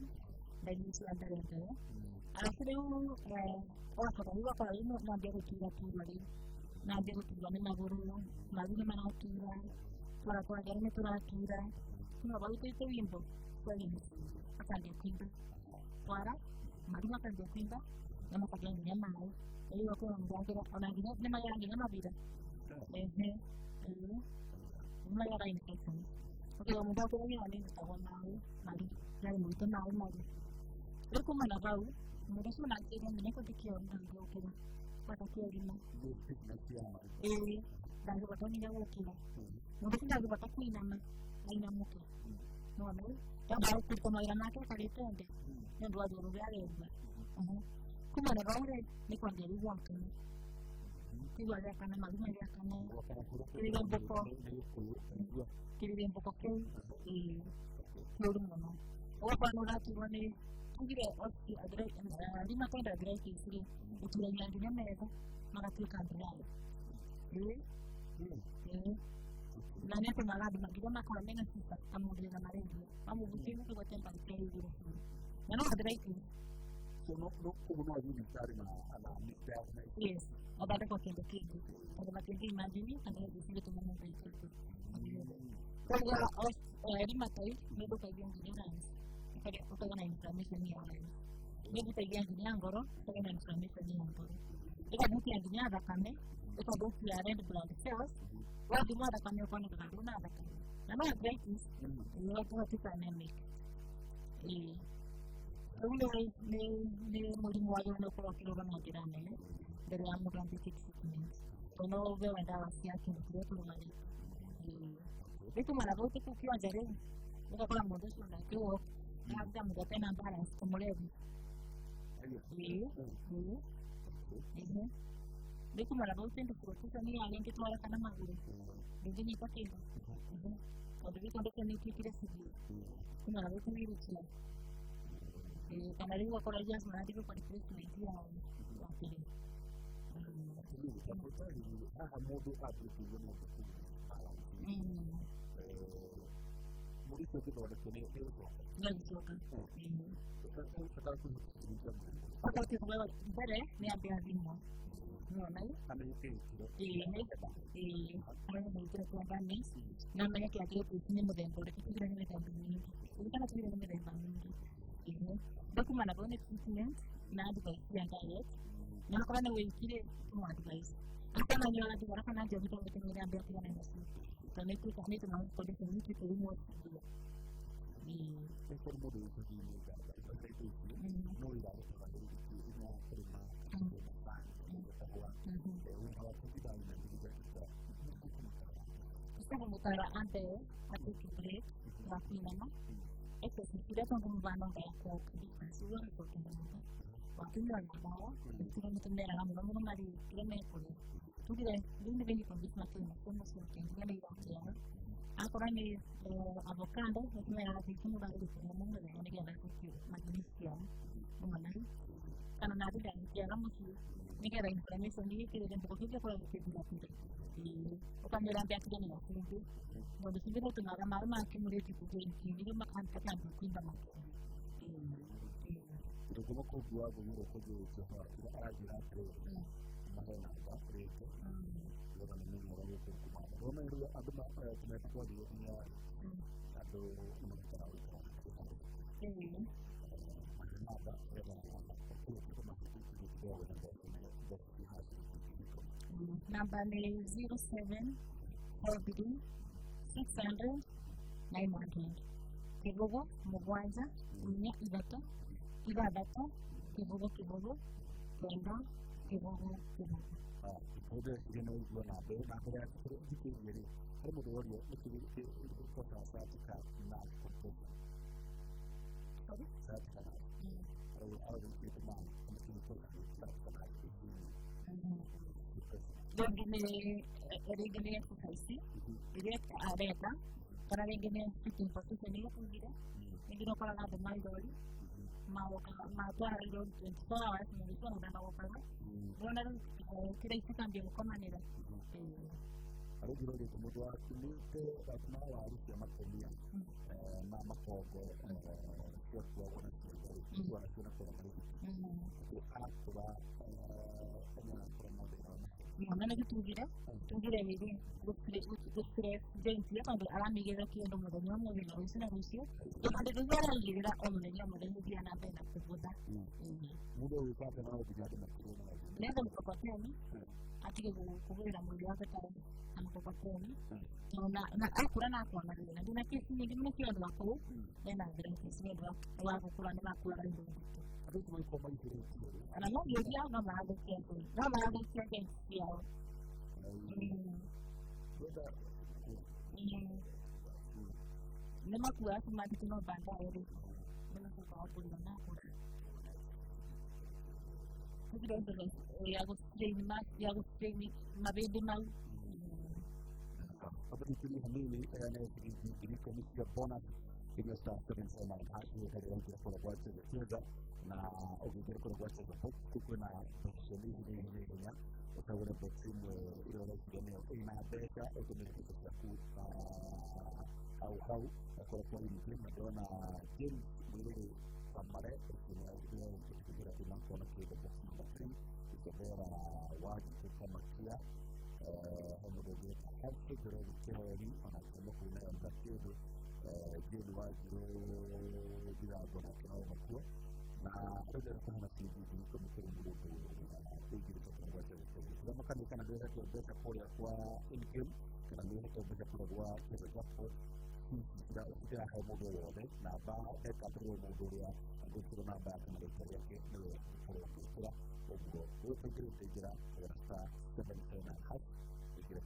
dari suara ndio alafu leo kwa hiyo na ndio kutura na ndio kutura ni maguru mana kutura kwa gari turatura kuna baadhi ya wimbo kwa nini akande kwimba para marima kande kwimba na makagani nyama hiyo kwa mwanzo anaangalia nyama yangu nyama bila nyama ya raini kesa kwa muda kwa hiyo ni sawa mali ndio mwito na mali kwa maana bau muda sana ndio niko tikio ndio kwa kwa kio lima dan batoni ndio kila muda sana ndio batoni na aina mke naona ya baru kama ina nake kale tende ndio wadu rugale kuma na baure ni kwa ndio watu kwa ya kana maguma ya kana kile mboko ndio mama wapa nuna tuone ngire osi adre lima kwenda adre kisiri uturanya ndio meza mara tukandana na neto maladi magidoma kwa mena sisa amudre na marendi amu butini kwa tempa hivi na no adre no como no militari na yes abada kwa kendo kingi kwa matendo imagine ana disile kama mtu kwa hiyo lima tai ndo kwa hiyo ndio nani kutoka na information ya online maybe tagia ngine ngoro kutoka na information ya ngoro ika buti ya ngine adakame ika buti ya red blood cells wadi mada kama kwa ndo kaduna adakame na ma greatness ni watu katika anemic ule ni mulimu wa yule kwa kilo na jirani ndio ya mtu anatiki kuna wewe wenda wasiaki ndio tunamaliza vitu mara zote kukiwa jaribu kwa muda sana kwa labda mtapenda balance kama leo ndio mara zote ndio kutoka ni alinge tu wala kana maguru ndio ni kwa kile ndio ni kile sisi kuna mara zote ni ruhusa kama leo kwa rejea sana ndio kwa treatment ya wakili modo hapo Murico che vuole tenere non gioca a parte come va bene ne abbiamo vinto namanya kira-kira punya modern itu kira-kira modern ini itu kan kira-kira modern ini bagaimana pun itu nah device yang kayak nah kalau ada website semua device kita nanya lagi orang kan aja kita ingin ambil yang masih karena itu kami itu mau kode ini kita mau di formula itu di itu no ida Esta pemutaran de articulate la final esto significa como un vano de comunicación porque waktu yang bawa itu mengenai dalam nomor mari kena pun tu dia ini bagi pembisnis itu masih yang ini yang aku ini avocado itu yang ada di sini baru di sini mungkin ada yang ada di Malaysia mengenai karena nanti dan jalan masih ini kira informasi sendiri kita dan pokoknya kalau kita tidak bukan jalan biasa ni lah. Jadi sebenarnya tu malam-malam makin mulai dibuat ini makan tekan bikin banget. Jadi kalau kau buat begini, kau jual tidak ada jalan terus. Mana nak buat terus? Orang ini orang itu kumar. Orang itu ada macam macam tu dia punya ada macam tahu. Macam apa? Number 07 4BD 600 900 Kibogo Mugwanza Nya Ibato Kibogo Kenda Kibogo Ode yeno yona be na ko ya ko dike yeri ko mo do yo ko ta sa ka na ko ko sa ka na ko out of the man ko ta ka Regine Fukaisi, direct Areta, Karagine 15% ini pun dia. Ini kita kalau ada Maidori, mau 24 hours, ini pun ada mau apa? Orang kita itu kan dia bukan mana dah. Kalau kita di kemudian ini ke mana harus yang macam ni, nama kogo, kuat orang itu, kuat orang itu. Itu anak tua, mana lagi tunggu dah ini, bukti janji apa tu alam ni kita kira modalnya modal Rusia, yang ada juga lagi kita modalnya dia nanti nak terbuka. Modal itu apa nama dia ada macam mana? Ni kan properti ni, artinya kubu yang modal kita anak properti ni, so nak aku nak nanti nak kisah ni mana kira dua aku, nak kisah ni dua aku pulang lagi. Itu cuma koma itu. Anak dia agak mahal sekali. Mahal sekali dia. Nama kuat cuma itu no bangga itu. Mana kau pun bangga. Kita dah ya aku stay mabedi mal. Apa itu ni ini komisi bonus ini staff dengan hati dari orang yang berbuat sesuatu. Na ogere ko kwa sababu kuko na solution ini utaona boxing ile ile ina beta automatic kwa au kwa ni na gym ile samare kuna ile kitu kama kwa kitu boxing ikibera watu kama kia ndio hapo ndio theory anasema kuna mtatizo gym watu bila kwa na ada sana sisi kama mtu kama kama kana bila kuweza kwa income kana bila kuweza kwa kwa tidak hanya modal na ba kadro modal ya untuk na ba kama dia ke kira untuk fikir kira rasa sebenarnya khas kira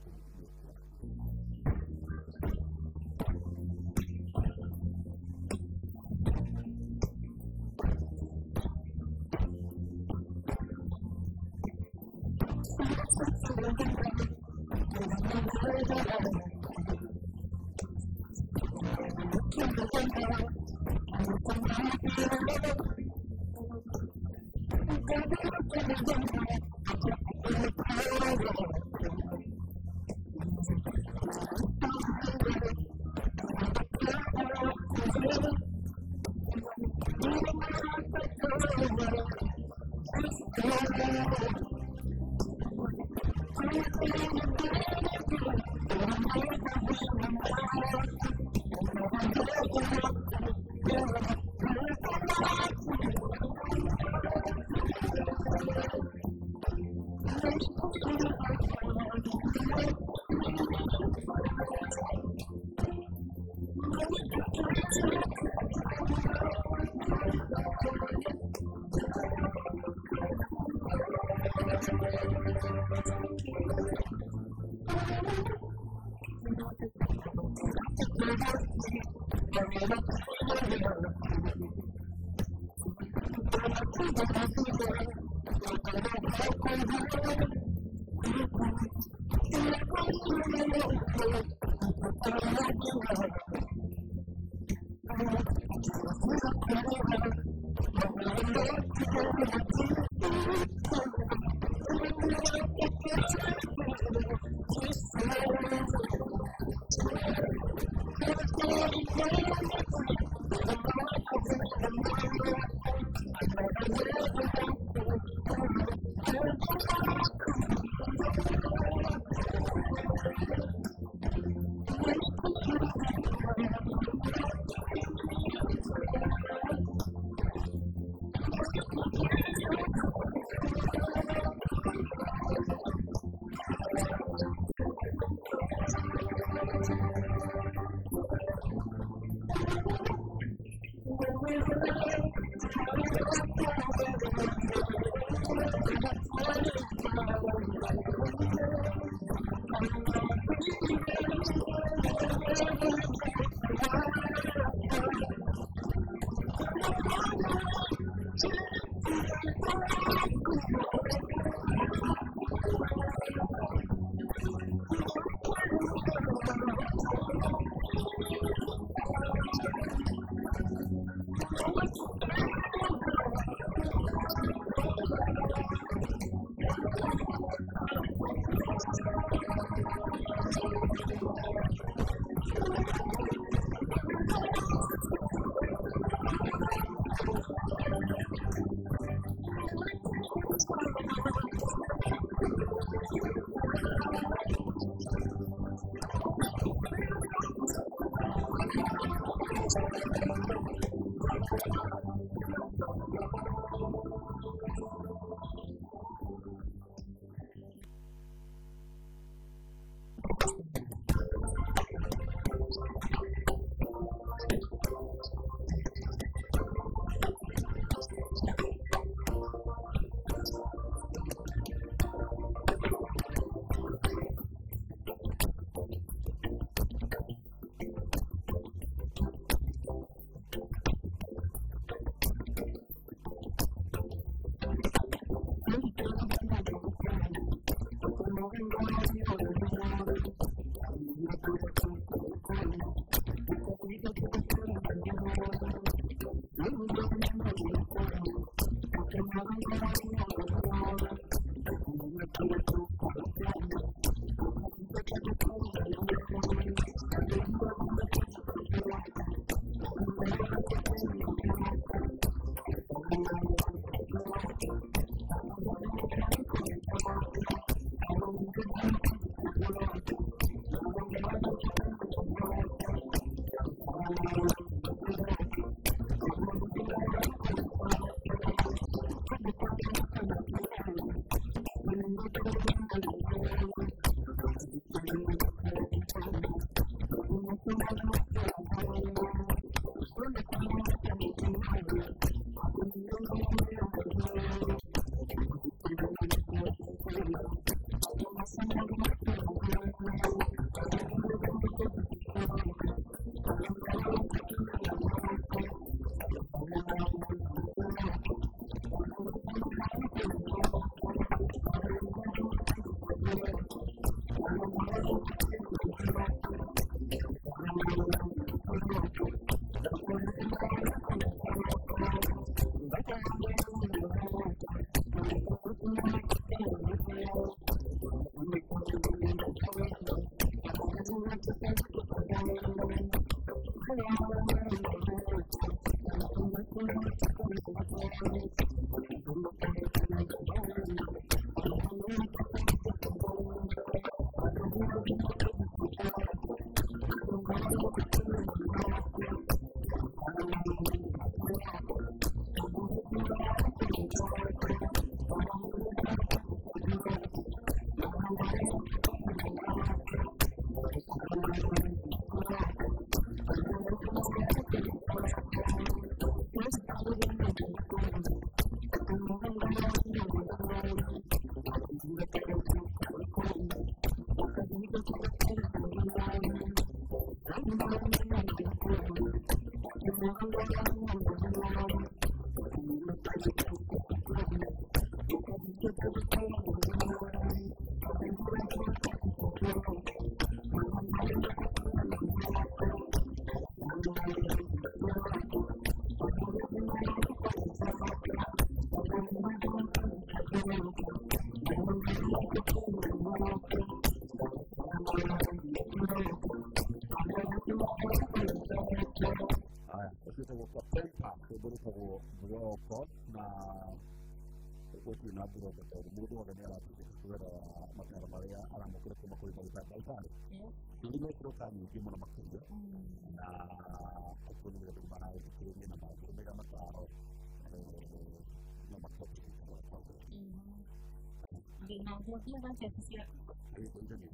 Dia kan saya siap.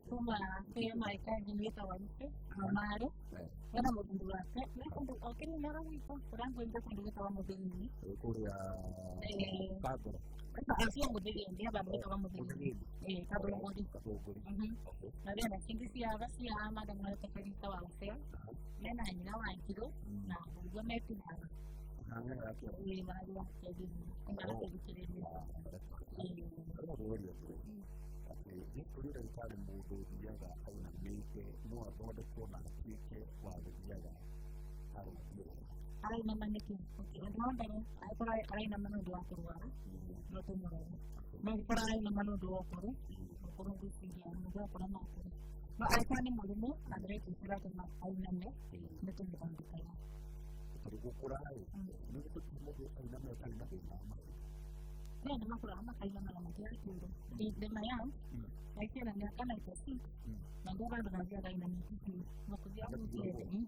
Cuma saya mereka jenis kawan itu, malu. Karena mau dua set, mereka untuk oke nih orang itu, orang untuk penduduk kawan mobil ini. Kabel. Asli yang mobil ini, dia baru kawan mobil ini. Kabel mobil. Lalu ada sini siapa siapa dan mereka pergi kawan saya. Dia nanya lawan itu, nah dia mereka ada. Ini malu jadi, enggak ada jadi. Ni kuri da tsarin motoci ya ga auna ne ke nuwa da wadda ko na ke wa da ya ga harin ai nama nake wanda ne ai fara ai nama no do akuru no to mo no fara ai nama no do akuru ko ko si ya no do akuru na akuru ma ai kwani mo mo adre ki fara to na ai namme ne to mo kan kai ko kura ai ne to mo do ai namme kai na ni ada masalah sama kayak mana dia itu di Demayang, saya kira nggak kan itu sih, nanti orang bekerja kayak mana itu, mau kerja apa dia ini?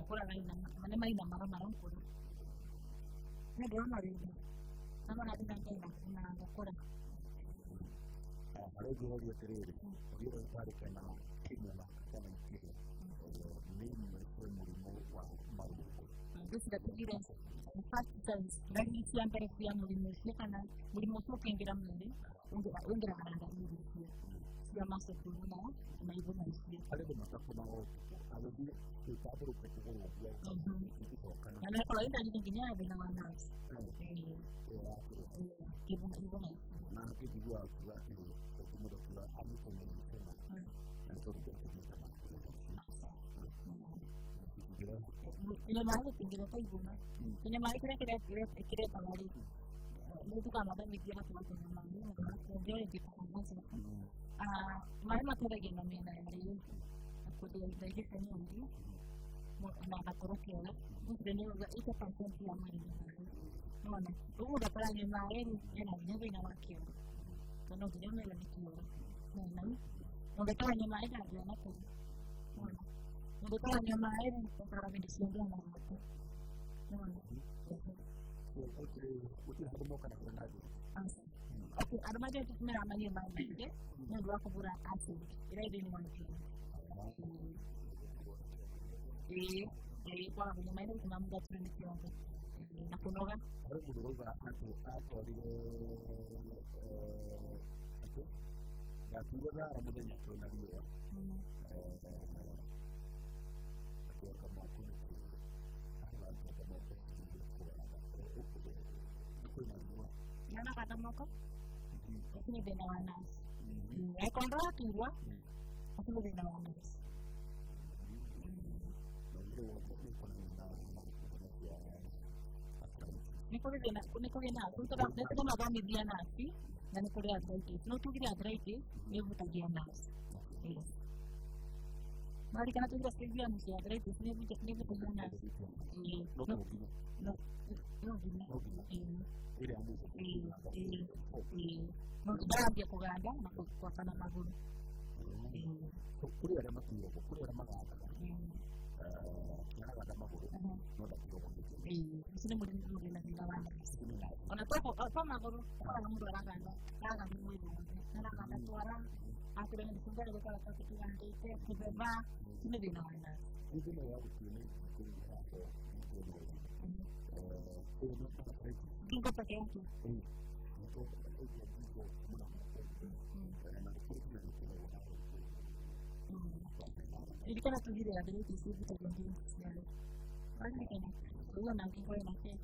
Aku lagi mana main marah-marah pun, ini dia marah ini, nama nanti nak aku dah. Kalau dia terus, dia orang cari kena kimia, kena kimia. Itu sudah terjadi dan dari siang dari siang Indonesia karena musuh yang kita milih untuk ada Indonesia dia masuk dulu mau sama ibu Malaysia ada bermata mau ada di kita berupaya karena kalau ini tadi tingginya ada nama nas ibu nanti dijual juga itu kemudian juga ada pemiliknya yang terus Ini malu tinggi apa ibu mah? Ini malu kira pengari. Itu kan ada mikir apa macam mana? Dia lebih paham sih. Malu macam lagi namanya dari aku dari sini nanti mau anak terus ya. Terus dia juga itu penting sih yang mana? Mana? Kamu udah pernah nyemain? Ya namanya bina wakil. Karena dia malah mikir. Mana? Udah pernah nyemain aja anak tu. Mana? Untuk hanya main para medis yang dia mau itu. Oke, ada mau kena lagi. Oke, ada macam itu namanya main ya. Yang dua kuburan asli. Kira ini mana sih? Jadi kalau punya main itu nama buat medis yang tu. Aku nogan. Ada kuburan atau di itu. Ya kuburan ada banyak tu lagi ya. Mana kata mau kok? Ini benda warna. Kontrol dua. Aku lebih warna. Ini kau bina. Aku terang dia tu makan media nasi. Dan aku lihat arthritis. No tu dia arthritis. Dia bukan dia nasi. Mari kana tu terus dia mesti arthritis. Dia bukan dia nasi. No gini. Ini yang dalam dia kuganda nakukuha na magulo. Kuri ada magulo, kuri ada maganda. Ada magulo. No da kuro. Sini mo din naman. Ano to po magulo? Ano mo dora ganda? Kaga mo mo. Nala kada tuara. Ako rin di sundar ko kala kasi tuan dito. Diba? Sino din naman na. Hindi na yaw sino. Tinggal pakai itu. ilikuwa na tujiri ya dili kisi vitu vingine sana wani kene huwa na kiko na ke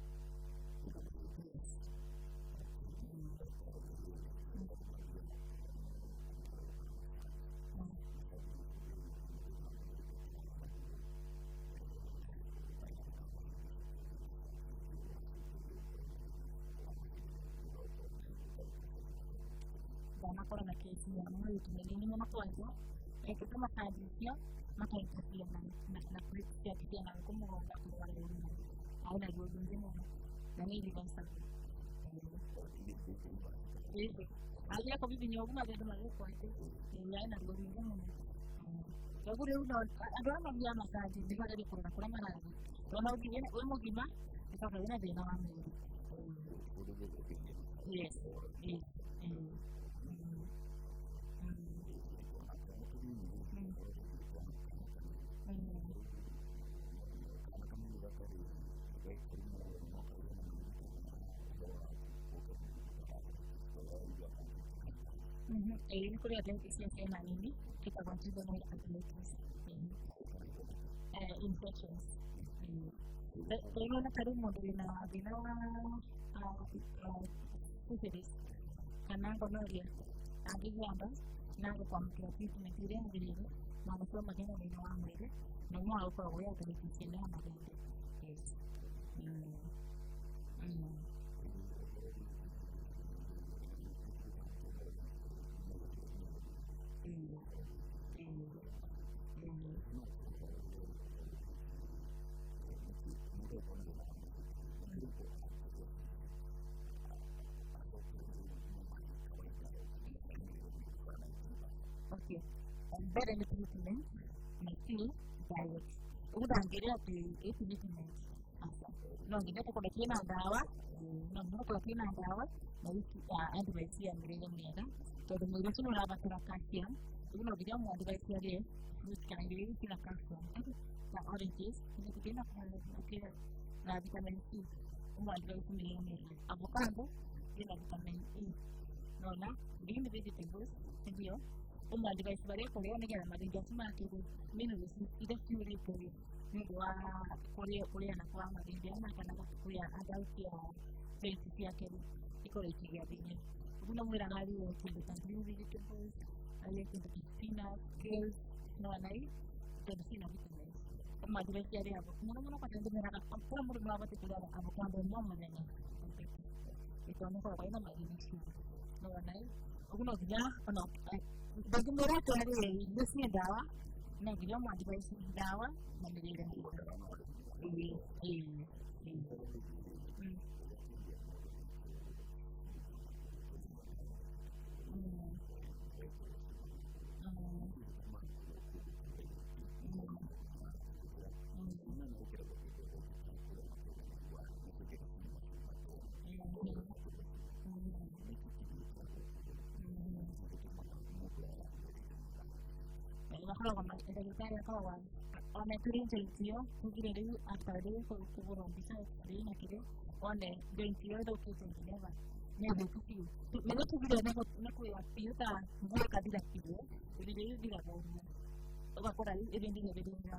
nakora na kesi ya mwili tumelini mwana kwanza kama kazi sio makaitafia na kulitia kitia na kumugonga kwa wale wengine au na juhudi nzima na mimi basa hivi alia kwa bibi nyoguma ndio mali kwa hiyo ni na juhudi nzima ya kule una adama bia makazi ndiko ndio kuna maana wana ujine wewe mugima ipaka ina dena wa mwili yes yes Ini kuliah dan isi ini kita bantu dengan abilities infections. Kalau nak cari model na syphilis, karena gonorrhea, lagi apa? Nak komplikatif material yang dulu, manusia makin lebih orang mereka, nama apa orang yang terkecil lah makin yes. Okay, better treatment, making diet. Udah akhirnya di treatment. No, kita kalau kena dawa, namun kalau kena dawa, mau antibiotik yang berikan mereka. Jadi mereka semua dapat terkasih. Itu no kita mau antibiotik dia, terus kan dia terkasih. Nah, oranges, ini kita nak okay, nah vitamin C. Mau antibiotik mereka. Avocado, dia vitamin E. No, nah, green vegetables, dia uma device bare korea ne gara mari jasma ke minu ida fury ko ni wa korea na kwa mari dia na kana ko korea adult ya basic ya ke ikore ki ya dinne una mura ngali o ke de green vegetables ale ke de spinach kale no nai de sina vitamins uma device ya abo muna pa tende mera ka pura mura mala te kula abo kwa do mo mo ne ito no ko na mari ni no nai uno dia no bagaimana cara industri dawa, nak dia mau advise dawa, mana dia dah kalau kita kita kawan, orang turin celcio, mungkin ada apa ada kurang bisa ada nak kira, orang celcio itu kita ni apa, ni ada tu. Mereka tu bila nak kuat piu tak, buat kadi dah piu, jadi dia tidak tahu. Orang korang ini dia ni kan.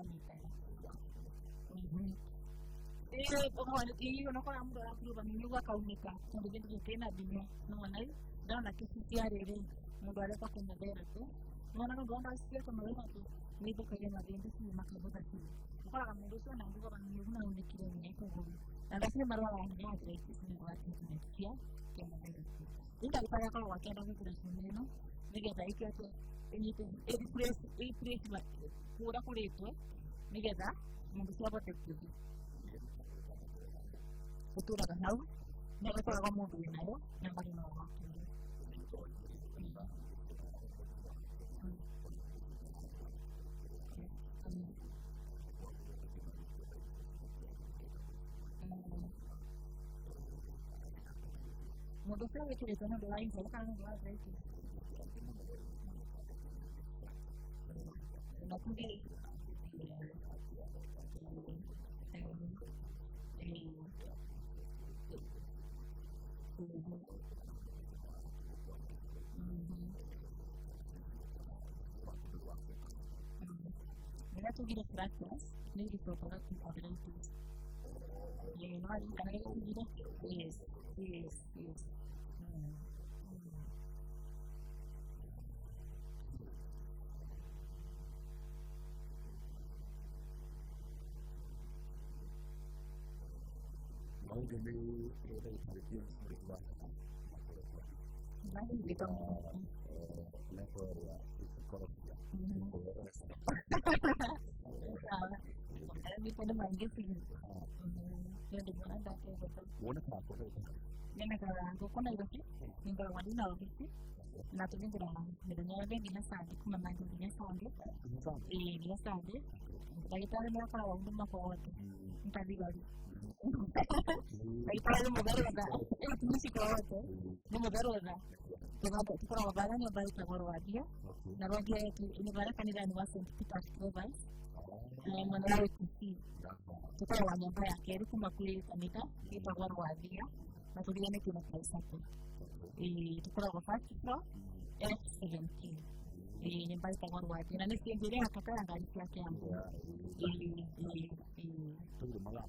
Orang ini orang korang ambil apa pun minggu kau nikah, jadi dia kena dia, nama lain, dah nak kisiar dia, muda ada pakai negara tu. Mana kan gua masih sama orang tu, ni tu kerja nanti itu sih makan buat sih. Kalau kamu itu kan nanti orang ni pun nak kira ni aku gua. Nanti ni baru orang ni ada itu sih buat itu dia, kena ada itu. Ini tak payah kalau waktu ada tu terus ni, no. Ni kita ikut tu, ini tu, ini buat pura itu, ni kita, mungkin siapa tu. Betul tak tahu? Ni kalau kamu tu ni ada, yang paling awak. Modusnya itu itu ada lain kalau kan dua itu. Nanti dia tugire fractures ni reproductive arthritis. No ari kana tugire yes. Baik gitu. Level ya psikologi. Ada pada manggil sih. Yang di mana ada kayak betul. Mana apa itu? Ini kalau aku kan ada sih, tinggal wadi nol gitu. Nah tuh tinggal bedanya ada di nasi, cuma manggil di nasi. Di nasi. Lagi tahu ni apa orang tu macam apa? Tadi baru. Lagi tahu ni baru ada. Itu mesti kau tu. Ni baru ada. Kalau orang baru ni baru tak baru ada. Naruh dia ini baru kan dia ni masuk kita coba. Menarik sih. Kita orang yang bayar kiri cuma kulit anita kita baru ada. Nah tu dia ni cuma satu. Itu kalau apa kita F17. Yang paling tengah buat ini nanti sih jadi apa kan ada istilah yang itu malah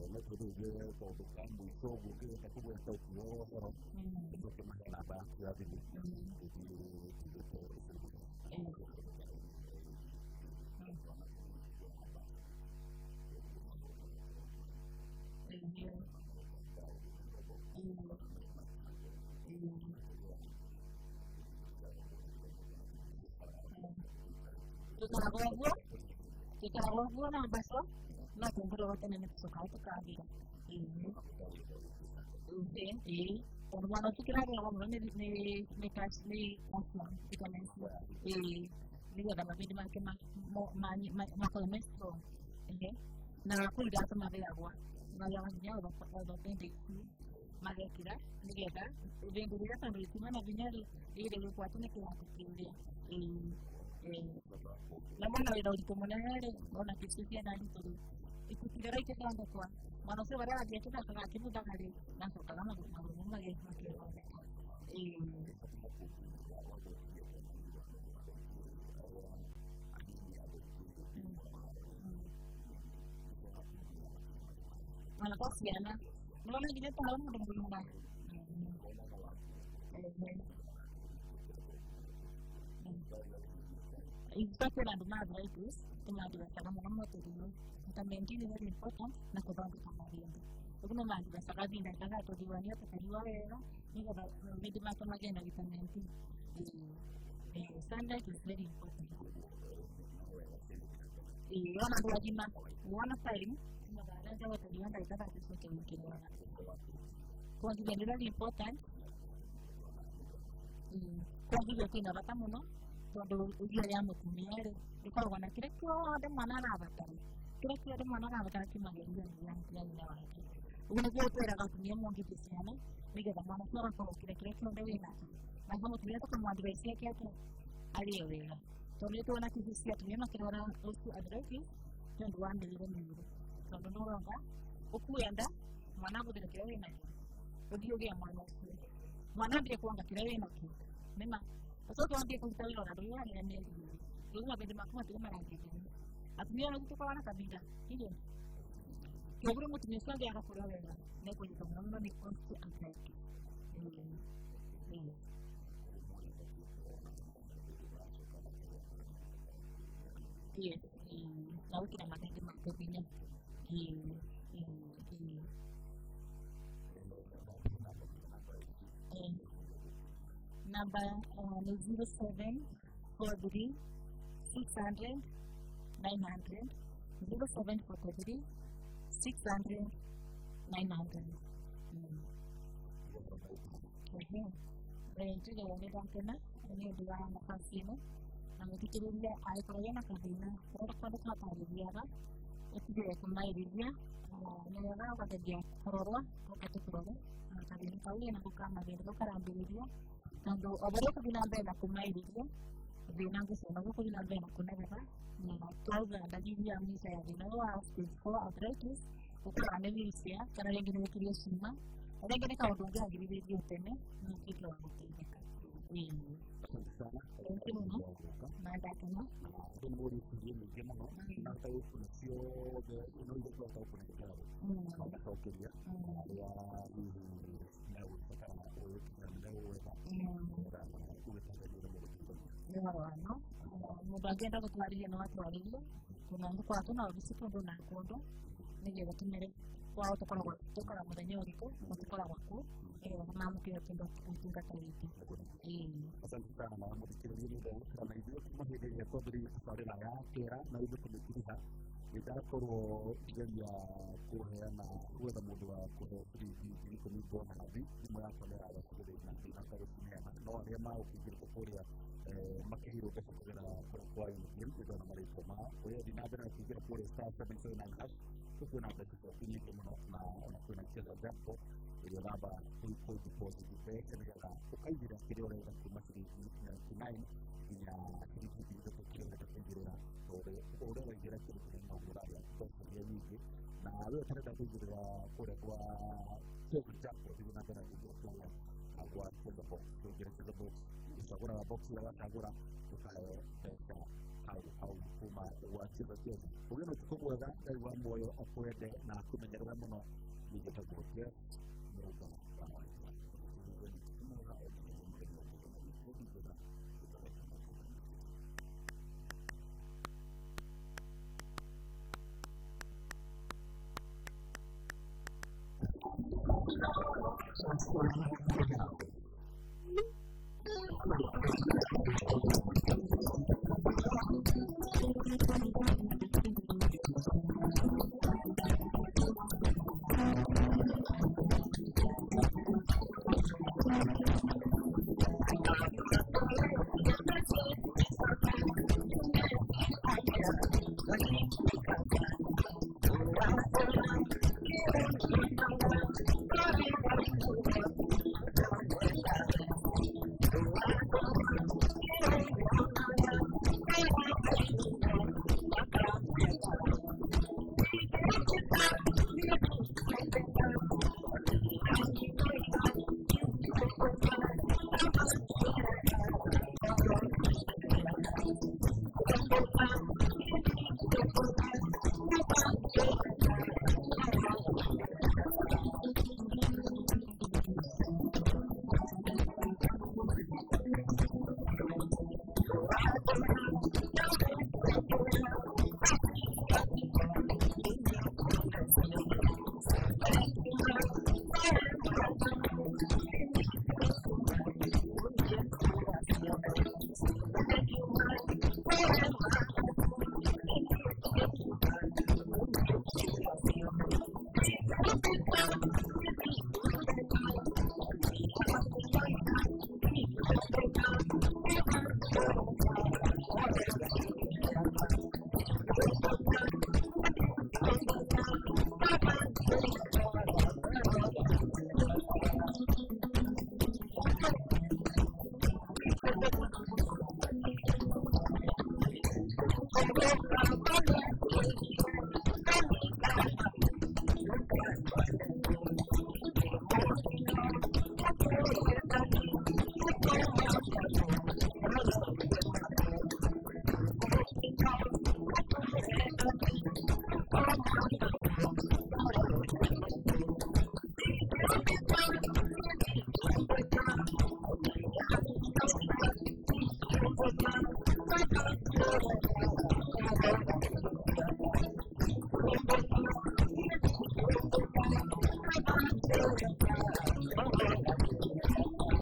lepas itu dia produk muncul mungkin aku boleh tahu orang itu kemana apa ya ini Kita gua na baso na kumpul kita na suka itu kali ini kalau mana tu kira kalau mana ni kasih apa kita ni ada macam di mana makal mesro na aku lihat sama dia gua na yang dia ada pendek maga kira ni kita udah dulu kan di mana binya di dari kuatnya kita pilih namun dari daun komunal orang kecilnya nanti tu itu tidak ada kita yang kuat manusia pada dia kita akan kita dah hari langsung kalau nak lagi mana pasti ana mana kita tahu mana belum dah Impacto la arthritis, como la sacamos como te digo, también tiene very important na kubang kamarian. Huwag naman, sa kabina, kagato, diwanyo, kakaliwara, hindi ba, medyo makamagyan na vitamin D. Sunlight is very important. Iwan ang lagi na, iwan ang time, magalan daw at iwan tayo kagato sa kinukinuwa. Kung hindi very important, kung hindi kinabata mo, no? Cuando ujian mutumere, di kalau mana kira-kira ada mana rabatan, kira-kira ada mana rabatan cuma yang lewat. Udah dia tu orang tu dia mau gitu sih, ane, mereka dah mana orang tu kira-kira tu ada wena. Maka mutumere tu kamu ada bersih kaya tu, ada wena. Jadi tu anak itu siap dia nak kira orang itu ada lagi, dan dua anda juga minggu. Kalau orang kan, aku yang dah mana aku tidak kira wena. Jadi yang mana dia kau enggak kira wena tu, memang. So tuan dia kung tayo na doon yan yan yung mabedi makma tu mana gitu. Artinya lagu tu kalau nak kabinda, ini. Kalau mau tulis lagi agak kurang lagi. Nek kalau kita mau ni konsti angkat. Iya, lalu kita makan di maktabnya. Number 07 43 600 900 07 43 600 900. Itu dia ni dah kena. Ini dua anak kasih ni. Namun kita dia air kaya nak kabina. Orang pada kata dia kan. Itu dia kembali dia. Ni orang kata dia korora, kata korora. Kabina kau yang aku kan lagi tu kerana dia. Quando avere che viene bene con mai di viene anche se non vuoi viene bene con me non tolga da via mi sei di nuovo a scuola a arthritis o per anni di sia che non viene che io sima ed è che ne cavo già di video te ne non ti trovo quindi sana baada kana ndio muri kujini kama na tau kuna sio unaweza kwa tau kuna kitabu kwa saukiria ya na utaka na uweza no mubagenda gutwarire no atwarire kuna ndo kwa tuna bisipo na kondo nige batumere kwa tukora muthenya uriku tukora waku mamukire kindo kutunga taiti asante sana na mudikiririe ndio kama hivyo tumahiriria kodri safari na ya kera na hivyo tumekiriha nitakorwo igeria kuheana gwetha mundu wa kuhe free ikumi bona nathi imwe yakwa nĩ ĩraga kũgũrĩra na kũrĩkuneana no arĩa magũkĩingĩrĩka kũrĩa makĩhirwo mbeca kũgera kwa MTN nĩguo na marĩtwa mao ũrĩa thiĩ na mbere na kũingĩra kũrĩa *779# kwĩna mbeca ciaku nyingĩ mũno na ona kwĩna kĩgetha japo ĩrĩa ũramba deposit mbeca nĩgetha ũkaigĩra kĩrĩa ũrenda kuma ciringi 99 nginya ciringi 3,000 kĩrĩa ũrenda kũigĩrĩra ũrĩa waigĩra kĩndũ kĩrĩa no ũrarĩa mbeca iria nyingĩ na wewe ũtarenda kũigĩrĩra kũrĩa kwa kĩndũ japo thiĩ na mbere na kũigĩra kwa kĩndũ box kũigĩra kĩndũ box ũcagũraga box ĩrĩa wacagũra ũkahe mbeca hau kuma gwa kĩndũ kĩothe ũgĩe na ũtukũ mwega Ngai wa muoyo akwende na akũmenyerere mũno nĩgetagwo Jeff Mũga wa Thank you.